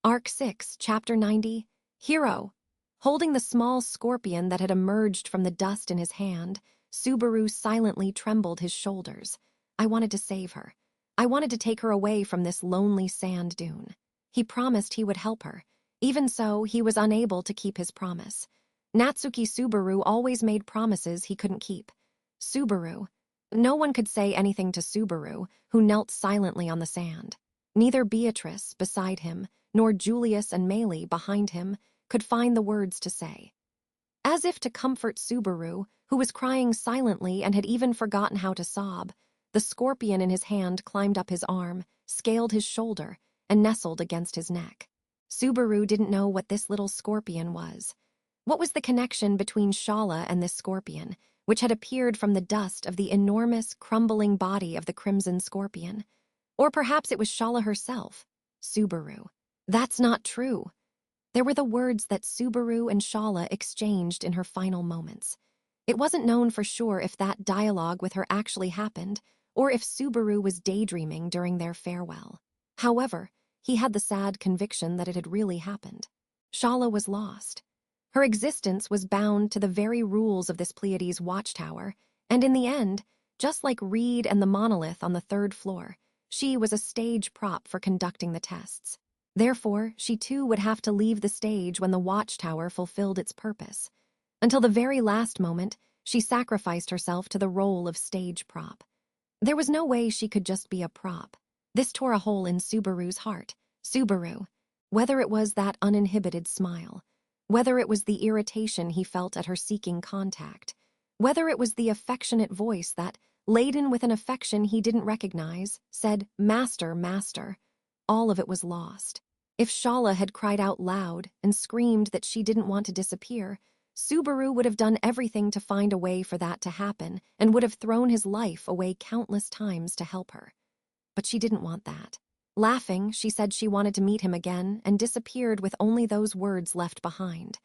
Arc 6, Chapter 90, Hero. Holding the small scorpion that had emerged from the dust in his hand, Subaru silently trembled his shoulders. I wanted to save her. I wanted to take her away from this lonely sand dune. He promised he would help her. Even so, he was unable to keep his promise. Natsuki Subaru always made promises he couldn't keep. Subaru. No one could say anything to Subaru, who knelt silently on the sand. Neither Beatrice, beside him, nor Julius and Meili, behind him, could find the words to say. As if to comfort Subaru, who was crying silently and had even forgotten how to sob, the scorpion in his hand climbed up his arm, scaled his shoulder, and nestled against his neck. Subaru didn't know what this little scorpion was. What was the connection between Shala and this scorpion, which had appeared from the dust of the enormous, crumbling body of the crimson scorpion? Or perhaps it was Shala herself. Subaru. That's not true. There were the words that Subaru and Shala exchanged in her final moments. It wasn't known for sure if that dialogue with her actually happened, or if Subaru was daydreaming during their farewell. However, he had the sad conviction that it had really happened. Shala was lost. Her existence was bound to the very rules of this Pleiades watchtower, and in the end, just like Reed and the monolith on the third floor, she was a stage prop for conducting the tests. Therefore, she too would have to leave the stage when the watchtower fulfilled its purpose. Until the very last moment, she sacrificed herself to the role of stage prop. There was no way she could just be a prop. This tore a hole in Subaru's heart. Subaru. Whether it was that uninhibited smile, whether it was the irritation he felt at her seeking contact, whether it was the affectionate voice that, laden with an affection he didn't recognize, said, "Master, master," all of it was lost. If Shala had cried out loud and screamed that she didn't want to disappear, Subaru would have done everything to find a way for that to happen and would have thrown his life away countless times to help her. But she didn't want that. Laughing, she said she wanted to meet him again and disappeared with only those words left behind.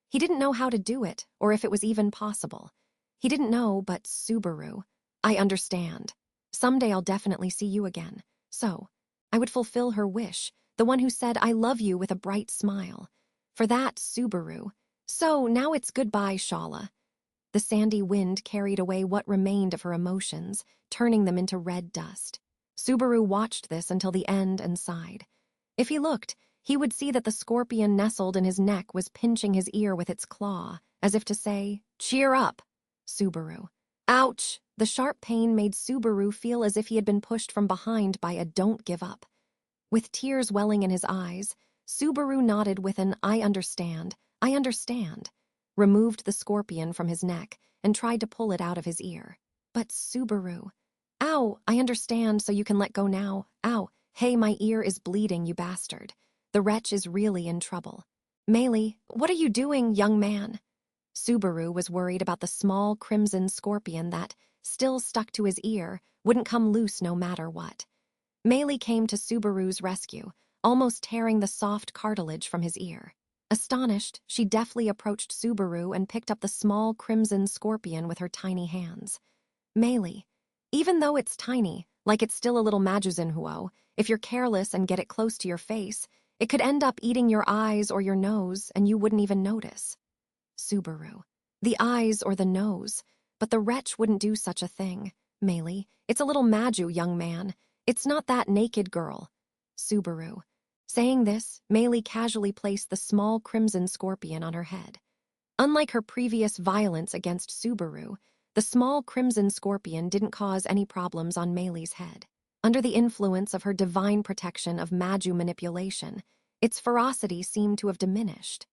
He didn't know how to do it, or if it was even possible. He didn't know, but Subaru. I understand. Someday I'll definitely see you again. So, I would fulfill her wish, the one who said I love you with a bright smile. For that, Subaru. So, now it's goodbye, Shala. The sandy wind carried away what remained of her emotions, turning them into red dust. Subaru watched this until the end and sighed. If he looked, he would see that the scorpion nestled in his neck was pinching his ear with its claw, as if to say, "Cheer up." Subaru. Ouch! The sharp pain made Subaru feel as if he had been pushed from behind by a "don't give up." With tears welling in his eyes, Subaru nodded with an I understand, removed the scorpion from his neck, and tried to pull it out of his ear. But Subaru. Ow, I understand, so you can let go now. Ow, hey, my ear is bleeding, you bastard. The wretch is really in trouble. Meili, what are you doing, young man? Subaru was worried about the small crimson scorpion that, still stuck to his ear, wouldn't come loose no matter what. Meili came to Subaru's rescue, almost tearing the soft cartilage from his ear. Astonished, she deftly approached Subaru and picked up the small crimson scorpion with her tiny hands. Meili, even though it's tiny, like it's still a little Majuzinhuo, if you're careless and get it close to your face, it could end up eating your eyes or your nose and you wouldn't even notice. Subaru. The eyes or the nose, but the wretch wouldn't do such a thing. Meili, it's a little Maju, young man. It's not that naked girl. Subaru. Saying this, Meili casually placed the small crimson scorpion on her head. Unlike her previous violence against Subaru, the small crimson scorpion didn't cause any problems on Meili's head. Under the influence of her divine protection of Maju manipulation, its ferocity seemed to have diminished.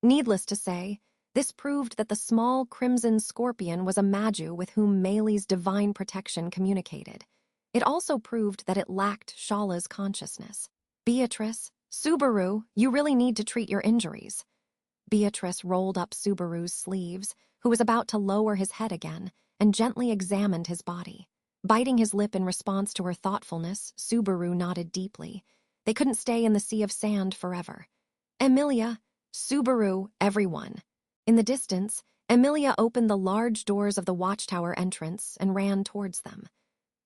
Needless to say, this proved that the small crimson scorpion was a Maju with whom Meili's divine protection communicated. It also proved that it lacked Shala's consciousness. Beatrice, Subaru, you really need to treat your injuries. Beatrice rolled up Subaru's sleeves, who was about to lower his head again, and gently examined his body. Biting his lip in response to her thoughtfulness, Subaru nodded deeply. They couldn't stay in the sea of sand forever. Emilia, Subaru, everyone. In the distance, Emilia opened the large doors of the watchtower entrance and ran towards them.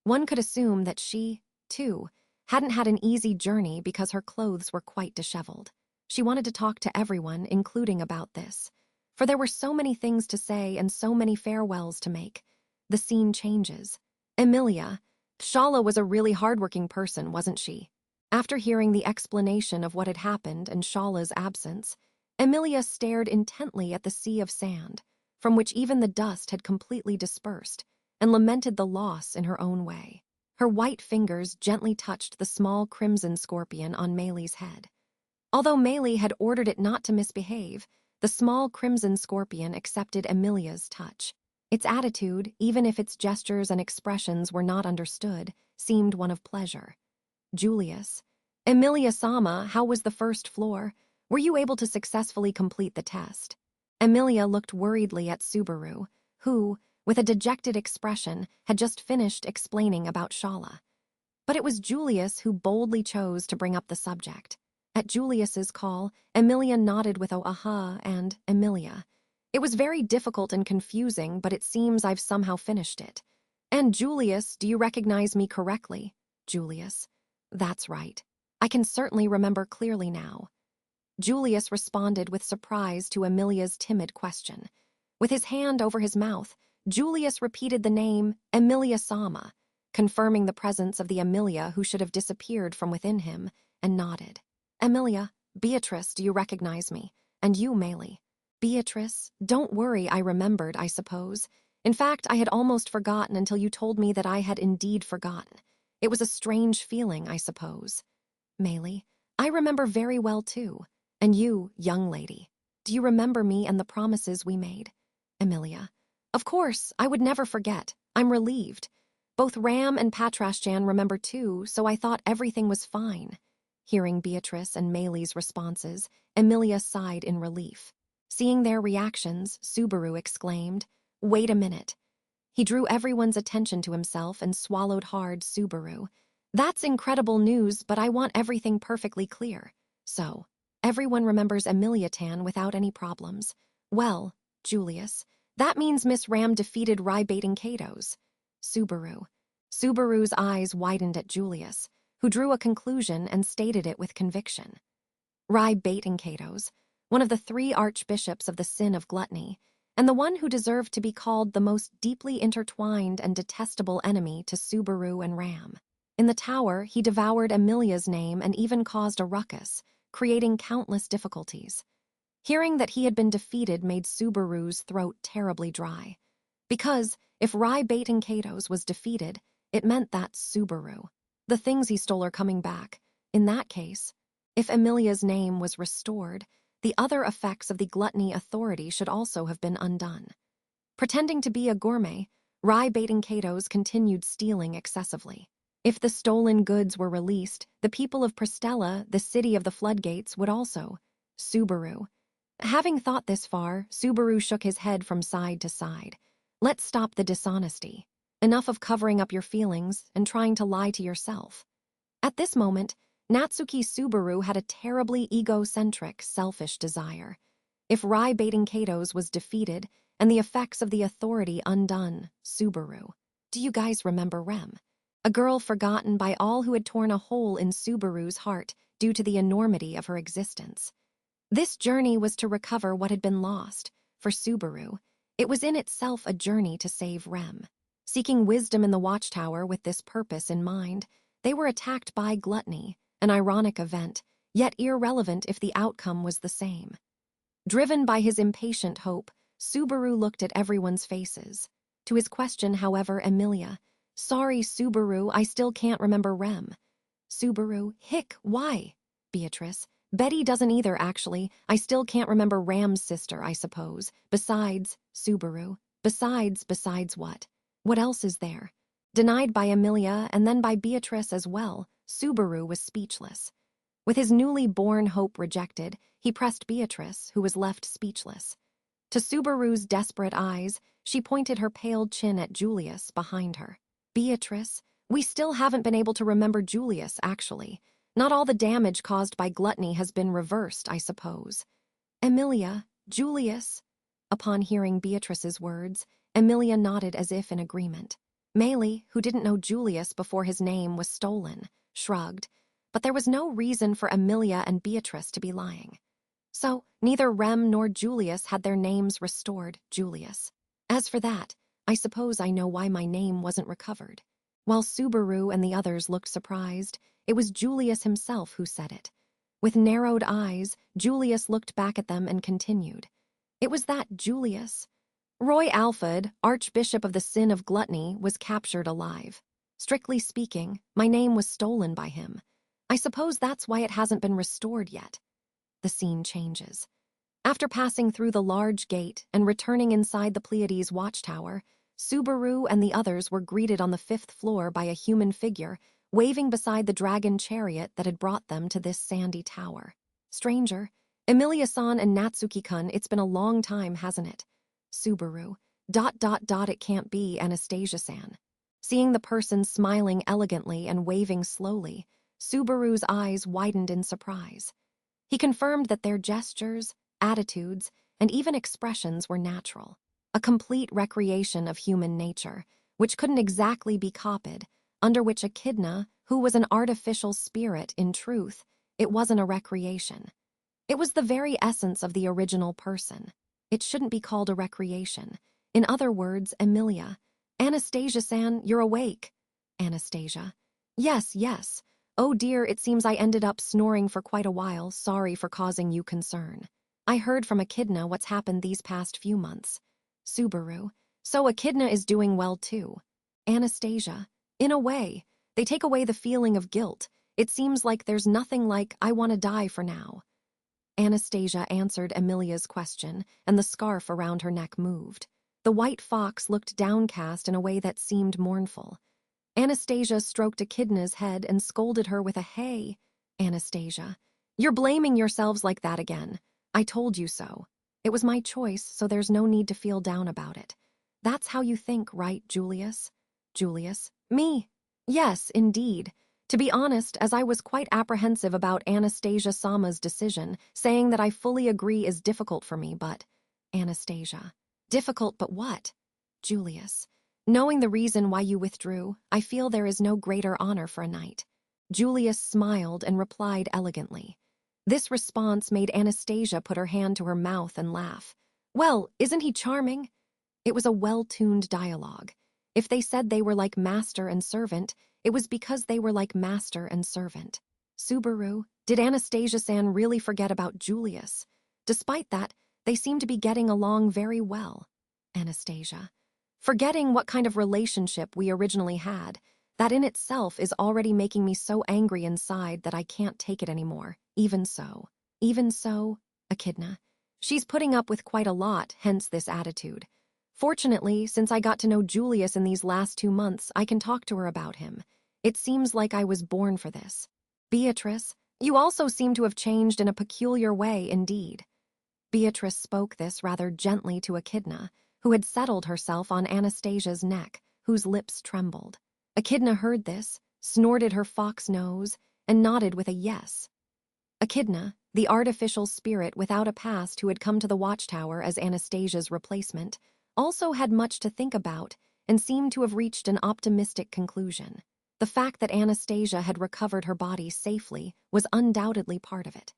One could assume that she, too, hadn't had an easy journey because her clothes were quite disheveled. She wanted to talk to everyone, including about this. For there were so many things to say and so many farewells to make. The scene changes. Emilia. Shala was a really hardworking person, wasn't she? After hearing the explanation of what had happened and Shala's absence, Emilia stared intently at the sea of sand, from which even the dust had completely dispersed, and lamented the loss in her own way. Her white fingers gently touched the small crimson scorpion on Meili's head. Although Meili had ordered it not to misbehave, the small crimson scorpion accepted Emilia's touch. Its attitude, even if its gestures and expressions were not understood, seemed one of pleasure. Julius. Emilia-sama, how was the first floor? Were you able to successfully complete the test? Emilia looked worriedly at Subaru, who, with a dejected expression, had just finished explaining about Shala. But it was Julius who boldly chose to bring up the subject. At Julius's call, Emilia nodded with aha and Emilia. It was very difficult and confusing, but it seems I've somehow finished it. And Julius, do you recognize me correctly? Julius. That's right. I can certainly remember clearly now. Julius responded with surprise to Emilia's timid question. With his hand over his mouth, Julius repeated the name Emilia-sama, confirming the presence of the Emilia who should have disappeared from within him, and nodded. Emilia, Beatrice, do you recognize me? And you, Meili. Beatrice, don't worry, I remembered, I suppose. In fact, I had almost forgotten until you told me that I had indeed forgotten. It was a strange feeling, I suppose. Meili, I remember very well too. And you, young lady, do you remember me and the promises we made? Emilia, of course, I would never forget. I'm relieved. Both Ram and Patrashjan remember too, so I thought everything was fine. Hearing Beatrice and Meili's responses, Emilia sighed in relief. Seeing their reactions, Subaru exclaimed, "Wait a minute." He drew everyone's attention to himself and swallowed hard. Subaru. That's incredible news, but I want everything perfectly clear. So, everyone remembers Emilia-tan without any problems. Well, Julius, that means Miss Ram defeated Rai-bait and Kato's. Subaru. Subaru's eyes widened at Julius, who drew a conclusion and stated it with conviction. Rai-bait and Kato's, one of the 3 archbishops of the sin of gluttony, and the one who deserved to be called the most deeply intertwined and detestable enemy to Subaru and Ram. In the tower, he devoured Emilia's name and even caused a ruckus, creating countless difficulties. Hearing that he had been defeated made Subaru's throat terribly dry. Because, if Rai-bait and Kato's was defeated, it meant that Subaru. The things he stole are coming back. In that case, if Emilia's name was restored, the other effects of the gluttony authority should also have been undone. Pretending to be a gourmet, Rai-bait and Kato's continued stealing excessively. If the stolen goods were released, the people of Pristella, the city of the floodgates, would also. Subaru. Having thought this far, Subaru shook his head from side to side. Let's stop the dishonesty. Enough of covering up your feelings and trying to lie to yourself. At this moment, Natsuki Subaru had a terribly egocentric, selfish desire. If Rai-bait and Kato's was defeated and the effects of the authority undone, Subaru. Do you guys remember Rem? A girl forgotten by all who had torn a hole in Subaru's heart due to the enormity of her existence. This journey was to recover what had been lost. For Subaru, it was in itself a journey to save Rem. Seeking wisdom in the watchtower with this purpose in mind, they were attacked by gluttony, an ironic event, yet irrelevant if the outcome was the same. Driven by his impatient hope, Subaru looked at everyone's faces. To his question, however, Emilia, "Sorry, Subaru, I still can't remember Rem." Subaru, "Hick, why?" Beatrice, "Betty doesn't either, actually. I still can't remember Ram's sister, I suppose. Besides," Subaru, besides what? What else is there?" Denied by Emilia and then by Beatrice as well, Subaru was speechless. With his newly born hope rejected, he pressed Beatrice, who was left speechless. To Subaru's desperate eyes, she pointed her pale chin at Julius behind her. "Beatrice, we still haven't been able to remember Julius, actually. Not all the damage caused by gluttony has been reversed, I suppose." "Emilia, Julius." Upon hearing Beatrice's words, Emilia nodded as if in agreement. Meili, who didn't know Julius before his name was stolen, shrugged, but there was no reason for Emilia and Beatrice to be lying. So, neither Rem nor Julius had their names restored, Julius. As for that, I suppose I know why my name wasn't recovered. While Subaru and the others looked surprised, it was Julius himself who said it. With narrowed eyes, Julius looked back at them and continued. It was that Julius. Roy Alfred, Archbishop of the Sin of Gluttony, was captured alive. Strictly speaking, my name was stolen by him. I suppose that's why it hasn't been restored yet. The scene changes. After passing through the large gate and returning inside the Pleiades watchtower, Subaru and the others were greeted on the 5th floor by a human figure waving beside the dragon chariot that had brought them to this sandy tower. Stranger, Emilia-san and Natsuki-kun, it's been a long time, hasn't it? Subaru, ... it can't be Anastasia-san. Seeing the person smiling elegantly and waving slowly, Subaru's eyes widened in surprise. He confirmed that their gestures, attitudes, and even expressions were natural, a complete recreation of human nature, which couldn't exactly be copied, under which Echidna, who was an artificial spirit in truth, it wasn't a recreation. It was the very essence of the original person. It shouldn't be called a recreation. In other words, Emilia. Anastasia-san, you're awake. Anastasia. Yes, yes. Oh dear, it seems I ended up snoring for quite a while. Sorry for causing you concern. I heard from Echidna what's happened these past few months. Subaru. So Echidna is doing well too. Anastasia. In a way. They take away the feeling of guilt. It seems like there's nothing like, I want to die for now. Anastasia answered Emilia's question, and the scarf around her neck moved. The white fox looked downcast in a way that seemed mournful. Anastasia stroked Echidna's head and scolded her with a hey. Anastasia, you're blaming yourselves like that again. I told you so. It was my choice, so there's no need to feel down about it. That's how you think, right, Julius? Julius, me? Yes, indeed. To be honest, as I was quite apprehensive about Anastasia-sama's decision, saying that I fully agree is difficult for me, but... Anastasia. Difficult, but what? Julius. Knowing the reason why you withdrew, I feel there is no greater honor for a knight. Julius smiled and replied elegantly. This response made Anastasia put her hand to her mouth and laugh. Well, isn't he charming? It was a well-tuned dialogue. If they said they were like master and servant, it was because they were like master and servant. Subaru, did Anastasia-san really forget about Julius? Despite that, they seemed to be getting along very well. Anastasia. Forgetting what kind of relationship we originally had, that in itself is already making me so angry inside that I can't take it anymore. Even so, Echidna. She's putting up with quite a lot, hence this attitude. Fortunately, since I got to know Julius in these last 2 months, I can talk to her about him. It seems like I was born for this. Beatrice, you also seem to have changed in a peculiar way indeed. Beatrice spoke this rather gently to Echidna, who had settled herself on Anastasia's neck, whose lips trembled. Echidna heard this, snorted her fox nose, and nodded with a yes. Echidna, the artificial spirit without a past who had come to the watchtower as Anastasia's replacement, also had much to think about and seemed to have reached an optimistic conclusion. The fact that Anastasia had recovered her body safely was undoubtedly part of it.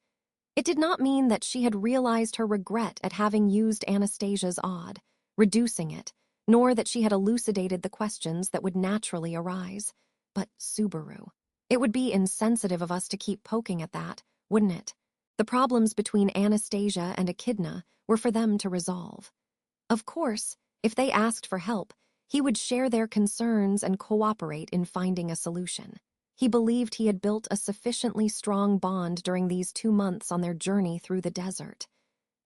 It did not mean that she had realized her regret at having used Anastasia's odd, reducing it, nor that she had elucidated the questions that would naturally arise. But Subaru. It would be insensitive of us to keep poking at that, wouldn't it? The problems between Anastasia and Echidna were for them to resolve. Of course, if they asked for help, he would share their concerns and cooperate in finding a solution. He believed he had built a sufficiently strong bond during these 2 months on their journey through the desert.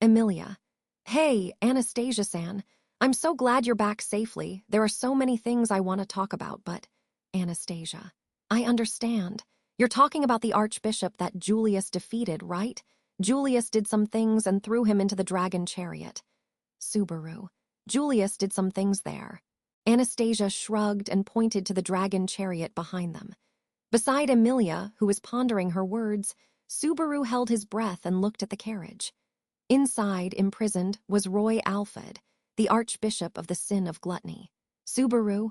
Emilia. Hey, Anastasia-san. I'm so glad you're back safely. There are so many things I want to talk about, but... Anastasia. I understand. You're talking about the Archbishop that Julius defeated, right? Julius did some things and threw him into the dragon chariot. Subaru. Julius did some things there. Anastasia shrugged and pointed to the dragon chariot behind them. Beside Emilia, who was pondering her words, Subaru held his breath and looked at the carriage. Inside, imprisoned, was Roy Alfred, the Archbishop of the Sin of Gluttony. Subaru.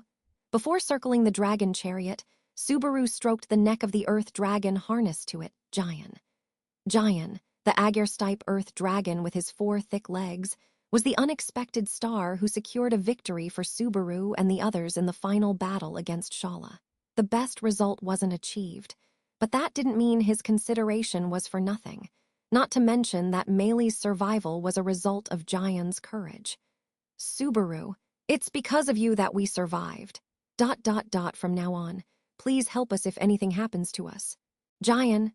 Before circling the dragon chariot, Subaru stroked the neck of the earth dragon harnessed to it, Giant. Giant, the Agarstype earth dragon with his 4 thick legs, was the unexpected star who secured a victory for Subaru and the others in the final battle against Shala. The best result wasn't achieved, but that didn't mean his consideration was for nothing, not to mention that Meili's survival was a result of Giant's courage. Subaru, it's because of you that we survived. ... From now on, please help us if anything happens to us. Giant,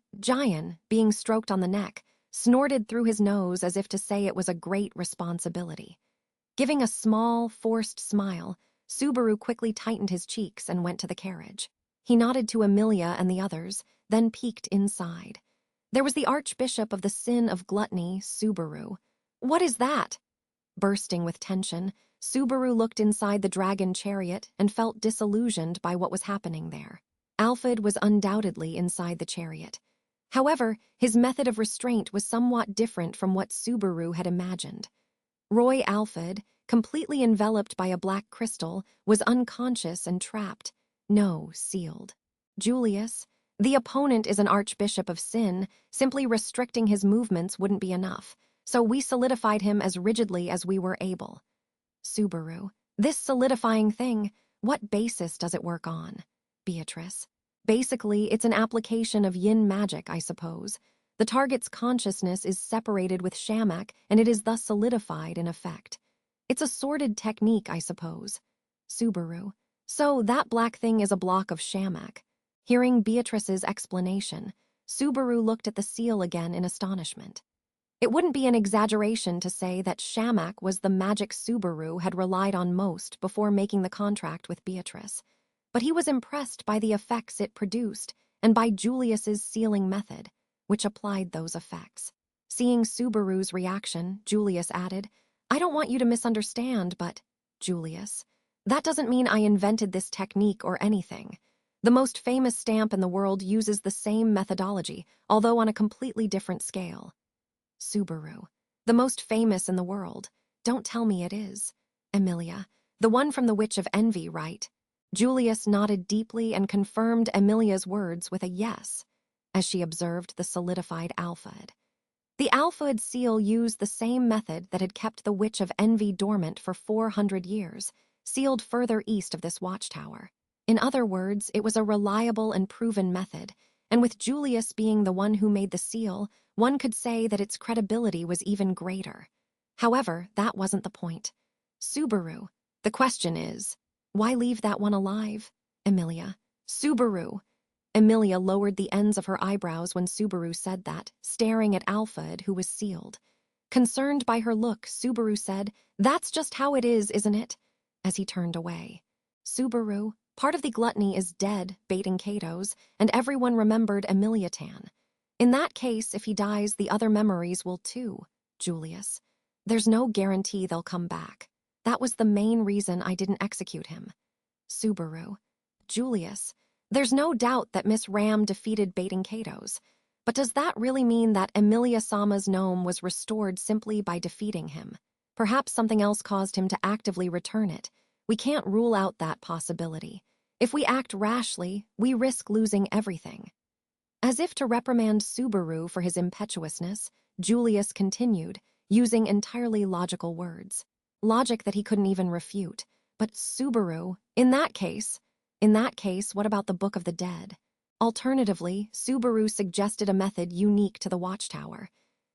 being stroked on the neck, snorted through his nose as if to say it was a great responsibility. Giving a small, forced smile, Subaru quickly tightened his cheeks and went to the carriage. He nodded to Emilia and the others, then peeked inside. There was the Archbishop of the Sin of Gluttony, Subaru. What is that? Bursting with tension, Subaru looked inside the dragon chariot and felt disillusioned by what was happening there. Alfred was undoubtedly inside the chariot. However, his method of restraint was somewhat different from what Subaru had imagined. Roy Alfred, completely enveloped by a black crystal, was unconscious and trapped. No, sealed. Julius, the opponent is an Archbishop of Sin, simply restricting his movements wouldn't be enough, so we solidified him as rigidly as we were able. Subaru, this solidifying thing, what basis does it work on? Beatrice, basically it's an application of yin magic, I suppose. The target's consciousness is separated with Shamak and it is thus solidified in effect. It's a sorted technique, I suppose. Subaru, so that black thing is a block of Shamak. Hearing Beatrice's explanation, Subaru looked at the seal again in astonishment. It wouldn't be an exaggeration to say that Shamak was the magic Subaru had relied on most before making the contract with Beatrice. But he was impressed by the effects it produced and by Julius's sealing method, which applied those effects. Seeing Subaru's reaction, Julius added, I don't want you to misunderstand, but, Julius, that doesn't mean I invented this technique or anything. The most famous stamp in the world uses the same methodology, although on a completely different scale. Subaru, the most famous in the world. Don't tell me it is. Emilia, the one from the Witch of Envy, right? Julius nodded deeply and confirmed Emilia's words with a yes, as she observed the solidified Alfred. The Alfred seal used the same method that had kept the Witch of Envy dormant for 400 years, sealed further east of this watchtower. In other words, it was a reliable and proven method, and with Julius being the one who made the seal, one could say that its credibility was even greater. However, that wasn't the point. Subaru, the question is, why leave that one alive? Emilia, Subaru. Emilia lowered the ends of her eyebrows when Subaru said that, staring at Alfred, who was sealed. Concerned by her look, Subaru said, That's just how it is, isn't it? As he turned away. Subaru, part of the gluttony is dead, baiting Kato's, and everyone remembered Emilia Tan. In that case, if he dies, the other memories will too, Julius. There's no guarantee they'll come back. That was the main reason I didn't execute him. Subaru, Julius, there's no doubt that Miss Ram defeated baiting Kato's, but does that really mean that Emilia-sama's gnome was restored simply by defeating him? Perhaps something else caused him to actively return it. We can't rule out that possibility. If we act rashly, we risk losing everything. As if to reprimand Subaru for his impetuousness, Julius continued, using entirely logical words. Logic that he couldn't even refute. But Subaru, in that case, what about the Book of the Dead? Alternatively, Subaru suggested a method unique to the Watchtower.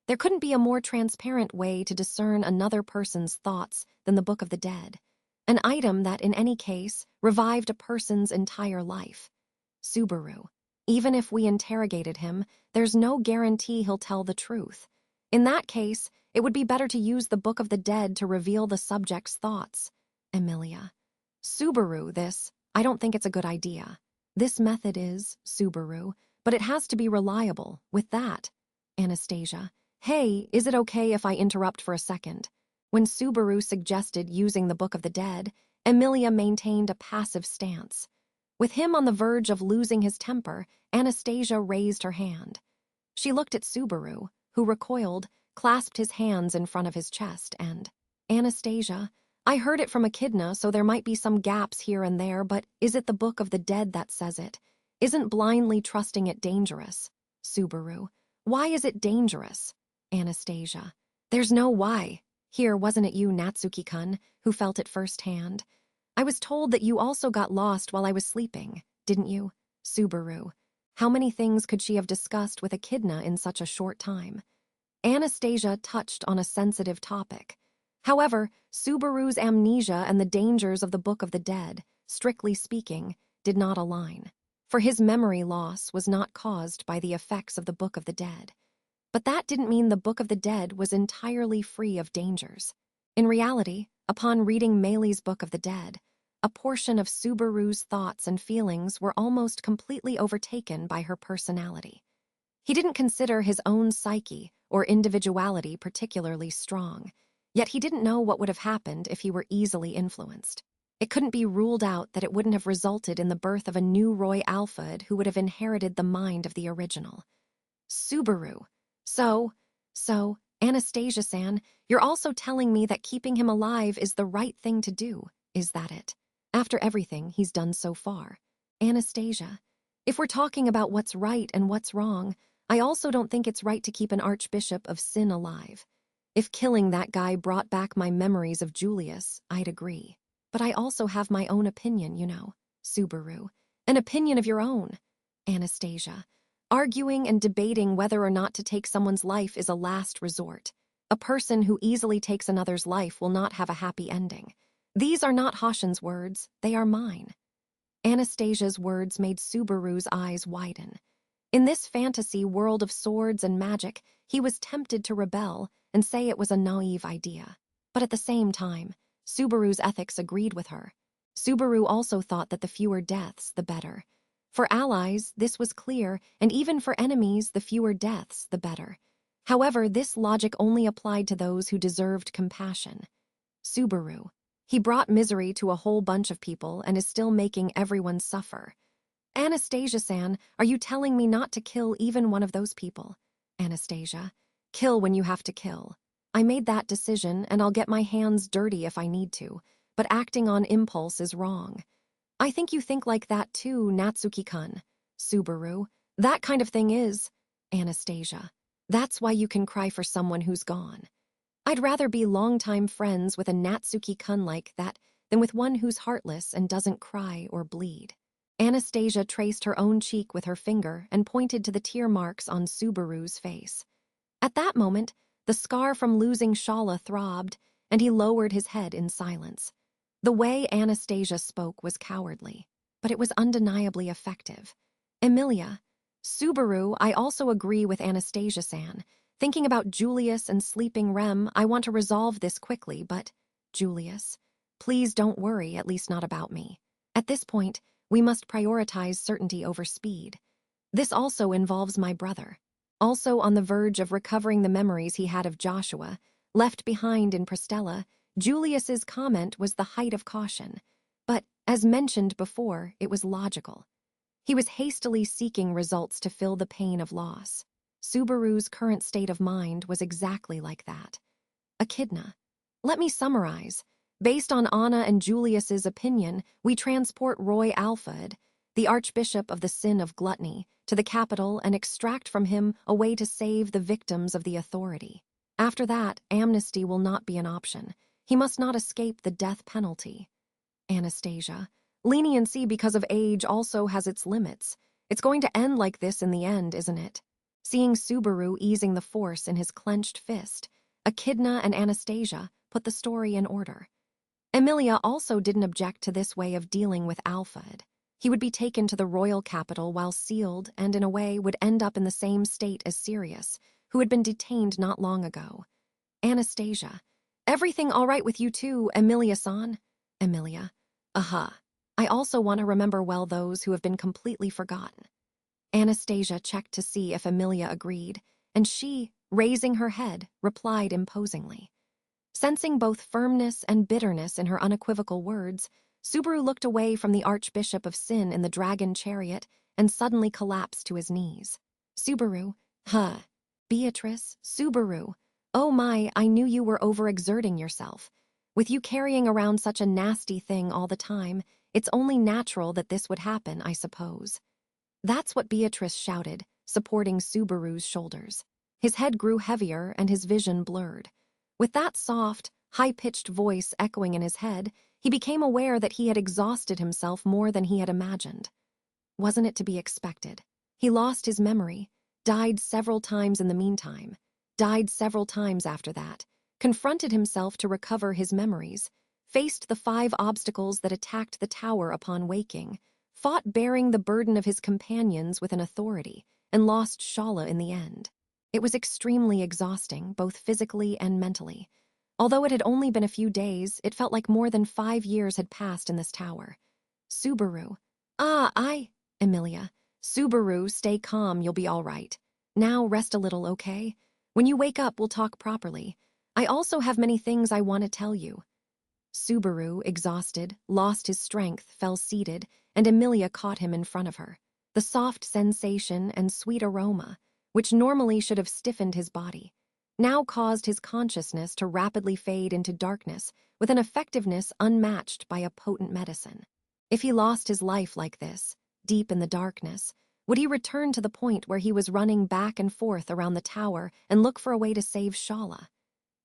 There couldn't be a more transparent way to discern another person's thoughts than the Book of the Dead. An item that, in any case, revived a person's entire life. Subaru, even if we interrogated him, there's no guarantee he'll tell the truth. In that case, it would be better to use the Book of the Dead to reveal the subject's thoughts. Emilia, Subaru, I don't think it's a good idea. This method is, Subaru, but it has to be reliable, with that. Anastasia, hey, is it okay if I interrupt for a second? When Subaru suggested using the Book of the Dead, Emilia maintained a passive stance. With him on the verge of losing his temper, Anastasia raised her hand. She looked at Subaru, who recoiled, clasped his hands in front of his chest, and, Anastasia, I heard it from Echidna, so there might be some gaps here and there, but is it the Book of the Dead that says it? Isn't blindly trusting it dangerous? Subaru. Why is it dangerous? Anastasia. There's no why. Here, wasn't it you, Natsuki-kun, who felt it firsthand? I was told that you also got lost while I was sleeping, didn't you? Subaru. How many things could she have discussed with Echidna in such a short time? Anastasia touched on a sensitive topic. However, Subaru's amnesia and the dangers of the Book of the Dead, strictly speaking, did not align. For his memory loss was not caused by the effects of the Book of the Dead. But that didn't mean the Book of the Dead was entirely free of dangers. In reality, upon reading Meili's Book of the Dead, a portion of Subaru's thoughts and feelings were almost completely overtaken by her personality. He didn't consider his own psyche or individuality particularly strong, yet he didn't know what would have happened if he were easily influenced. It couldn't be ruled out that it wouldn't have resulted in the birth of a new Roy Alphard who would have inherited the mind of the original. Subaru. So, Anastasia-san, you're also telling me that keeping him alive is the right thing to do, is that it? After everything he's done so far. Anastasia, if we're talking about what's right and what's wrong, I also don't think it's right to keep an Archbishop of Sin alive. If killing that guy brought back my memories of Julius, I'd agree. But I also have my own opinion, you know. Subaru. An opinion of your own. Anastasia. Arguing and debating whether or not to take someone's life is a last resort. A person who easily takes another's life will not have a happy ending. These are not Hashin's words, they are mine. Anastasia's words made Subaru's eyes widen. In this fantasy world of swords and magic, he was tempted to rebel and say it was a naive idea. But at the same time, Subaru's ethics agreed with her. Subaru also thought that the fewer deaths, the better. For allies, this was clear, and even for enemies, the fewer deaths, the better. However, this logic only applied to those who deserved compassion. Subaru. He brought misery to a whole bunch of people and is still making everyone suffer. Anastasia-san, are you telling me not to kill even one of those people? Anastasia. Kill when you have to kill. I made that decision, and I'll get my hands dirty if I need to, but acting on impulse is wrong. I think you think like that too, Natsuki-kun. Subaru. That kind of thing is. Anastasia. That's why you can cry for someone who's gone. I'd rather be longtime friends with a Natsuki-kun like that than with one who's heartless and doesn't cry or bleed. Anastasia traced her own cheek with her finger and pointed to the tear marks on Subaru's face. At that moment, the scar from losing Shala throbbed, and he lowered his head in silence. The way Anastasia spoke was cowardly, but it was undeniably effective. Emilia. Subaru, I also agree with Anastasia-san. Thinking about Julius and sleeping Rem, I want to resolve this quickly, but... Julius. Please don't worry, at least not about me. At this point, we must prioritize certainty over speed. This also involves my brother. Also on the verge of recovering the memories he had of Joshua, left behind in Prestella, Julius's comment was the height of caution. But, as mentioned before, it was logical. He was hastily seeking results to fill the pain of loss. Subaru's current state of mind was exactly like that. Echidna. Let me summarize. Based on Anna and Julius's opinion, we transport Roy Alphard, the Archbishop of the Sin of Gluttony, to the capital and extract from him a way to save the victims of the authority. After that, amnesty will not be an option. He must not escape the death penalty. Anastasia. Leniency because of age also has its limits. It's going to end like this in the end, isn't it? Seeing Subaru easing the force in his clenched fist, Echidna and Anastasia put the story in order. Emilia also didn't object to this way of dealing with Alphard. He would be taken to the royal capital while sealed and in a way would end up in the same state as Sirius, who had been detained not long ago. Anastasia. Everything all right with you too, Emilia-san? Emilia. Aha. I also want to remember well those who have been completely forgotten. Anastasia checked to see if Emilia agreed, and she, raising her head, replied imposingly. Sensing both firmness and bitterness in her unequivocal words, Subaru looked away from the Archbishop of Sin in the dragon chariot and suddenly collapsed to his knees. Subaru. Beatrice, Subaru. Oh my, I knew you were overexerting yourself. With you carrying around such a nasty thing all the time, it's only natural that this would happen, I suppose. That's what Beatrice shouted, supporting Subaru's shoulders. His head grew heavier and his vision blurred. With that soft, high-pitched voice echoing in his head, he became aware that he had exhausted himself more than he had imagined. Wasn't it to be expected? He lost his memory, died several times in the meantime, died several times after that, confronted himself to recover his memories, faced the 5 obstacles that attacked the tower upon waking, fought bearing the burden of his companions with an authority, and lost Shala in the end. It was extremely exhausting, both physically and mentally. Although it had only been a few days, it felt like more than 5 years had passed in this tower. Subaru. Emilia. Subaru, stay calm, you'll be all right. Now rest a little, okay? When you wake up, we'll talk properly. I also have many things I want to tell you. Subaru, exhausted, lost his strength, fell seated, and Emilia caught him in front of her. The soft sensation and sweet aroma, which normally should have stiffened his body, now caused his consciousness to rapidly fade into darkness with an effectiveness unmatched by a potent medicine. If he lost his life like this, deep in the darkness, would he return to the point where he was running back and forth around the tower and look for a way to save Shala?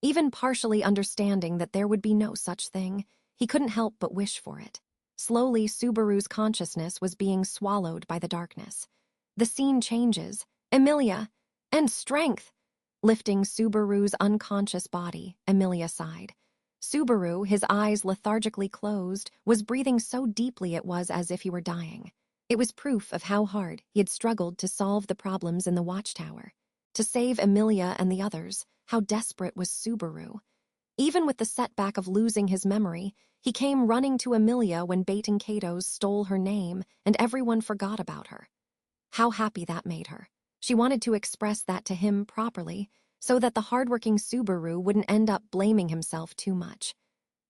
Even partially understanding that there would be no such thing, he couldn't help but wish for it. Slowly, Subaru's consciousness was being swallowed by the darkness. The scene changes. Emilia! And strength! Lifting Subaru's unconscious body, Emilia sighed. Subaru, his eyes lethargically closed, was breathing so deeply it was as if he were dying. It was proof of how hard he had struggled to solve the problems in the watchtower. To save Emilia and the others, how desperate was Subaru. Even with the setback of losing his memory, he came running to Emilia when Bait and Kato's stole her name and everyone forgot about her. How happy that made her. She wanted to express that to him properly, so that the hardworking Subaru wouldn't end up blaming himself too much.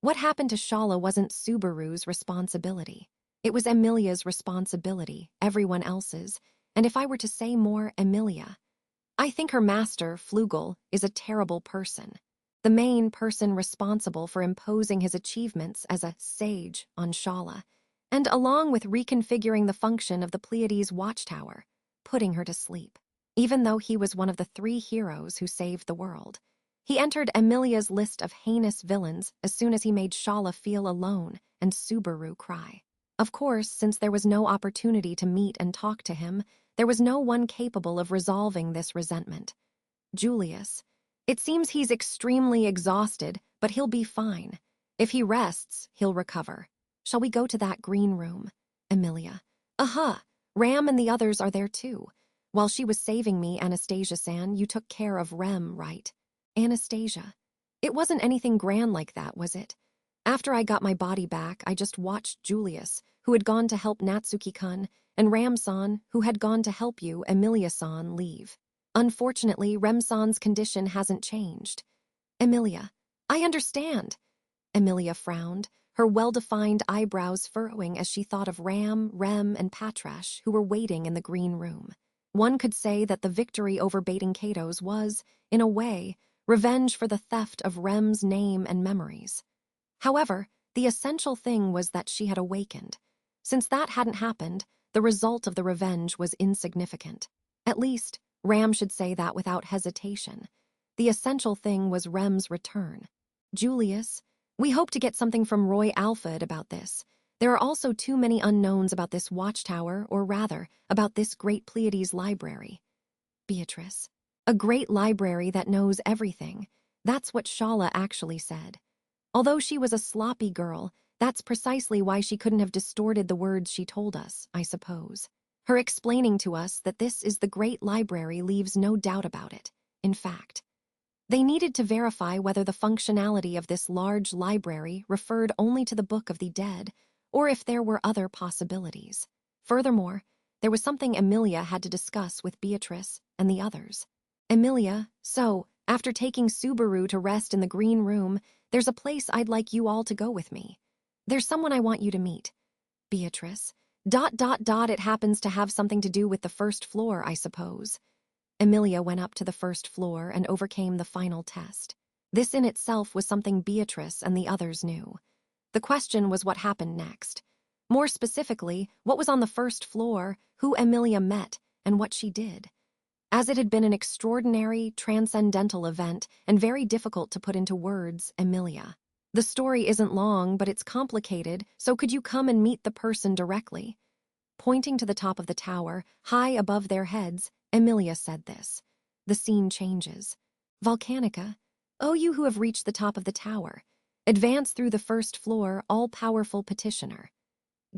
What happened to Shala wasn't Subaru's responsibility. It was Emilia's responsibility, everyone else's, and if I were to say more, Emilia. I think her master, Flugel, is a terrible person. The main person responsible for imposing his achievements as a sage on Shala, and along with reconfiguring the function of the Pleiades watchtower, putting her to sleep. Even though he was one of the 3 heroes who saved the world, he entered Emilia's list of heinous villains as soon as he made Shala feel alone and Subaru cry. Of course, since there was no opportunity to meet and talk to him, there was no one capable of resolving this resentment. Julius. It seems he's extremely exhausted, but he'll be fine. If he rests, he'll recover. Shall we go to that green room? Emilia. Ram and the others are there too. While she was saving me, Anastasia-san, you took care of Rem, right? Anastasia. It wasn't anything grand like that, was it? After I got my body back, I just watched Julius, who had gone to help Natsuki-kun, and Ram-san, who had gone to help you, Emilia-san, leave. Unfortunately, Rem-san's condition hasn't changed. Emilia. I understand. Emilia frowned, her well-defined eyebrows furrowing as she thought of Ram, Rem, and Patrash, who were waiting in the green room. One could say that the victory over Bait and Kato's was, in a way, revenge for the theft of Rem's name and memories. However, the essential thing was that she had awakened. Since that hadn't happened, the result of the revenge was insignificant. At least, Ram should say that without hesitation. The essential thing was Rem's return. Julius, we hope to get something from Roy Alfred about this. There are also too many unknowns about this watchtower, or rather, about this great Pleiades library. Beatrice. A great library that knows everything. That's what Shala actually said. Although she was a sloppy girl, that's precisely why she couldn't have distorted the words she told us, I suppose. Her explaining to us that this is the great library leaves no doubt about it. In fact, they needed to verify whether the functionality of this large library referred only to the Book of the Dead, or if there were other possibilities. Furthermore, there was something Emilia had to discuss with Beatrice and the others. Emilia, so, after taking Subaru to rest in the green room, there's a place I'd like you all to go with me. There's someone I want you to meet. Beatrice. ... It happens to have something to do with the first floor, I suppose. Emilia went up to the first floor and overcame the final test. This in itself was something Beatrice and the others knew. The question was what happened next. More specifically, what was on the first floor, who Emilia met, and what she did. As it had been an extraordinary, transcendental event and very difficult to put into words, Emilia. The story isn't long, but it's complicated, so could you come and meet the person directly? Pointing to the top of the tower, high above their heads, Emilia said this. The scene changes. Volcanica, oh, you who have reached the top of the tower, advance through the first floor, all-powerful petitioner.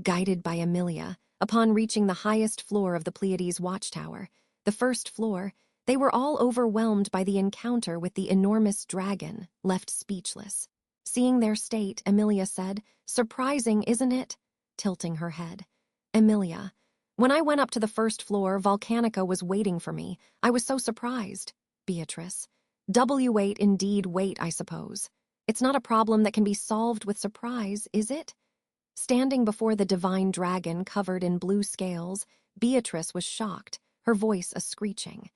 Guided by Emilia, upon reaching the highest floor of the Pleiades watchtower, the first floor, they were all overwhelmed by the encounter with the enormous dragon, left speechless. Seeing their state, Emilia said, "Surprising, isn't it?" tilting her head. Emilia, when I went up to the first floor, Volcanica was waiting for me. I was so surprised. Beatrice, W8 indeed wait, I suppose. It's not a problem that can be solved with surprise, is it? Standing before the divine dragon covered in blue scales, Beatrice was shocked, her voice a screeching.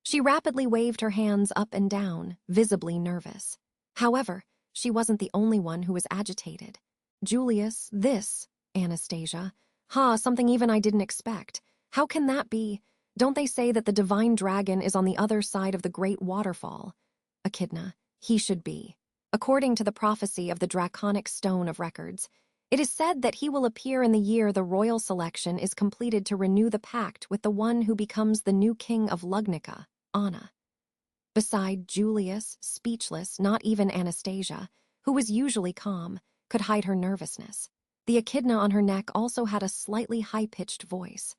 She rapidly waved her hands up and down, visibly nervous. However, she wasn't the only one who was agitated. Julius, this, Anastasia. Something even I didn't expect. How can that be? Don't they say that the divine dragon is on the other side of the great waterfall? Echidna, he should be. According to the prophecy of the draconic stone of records, it is said that he will appear in the year the royal selection is completed to renew the pact with the one who becomes the new king of Lugnica, Anna. Beside Julius, speechless, not even Anastasia, who was usually calm, could hide her nervousness. The echidna on her neck also had a slightly high-pitched voice.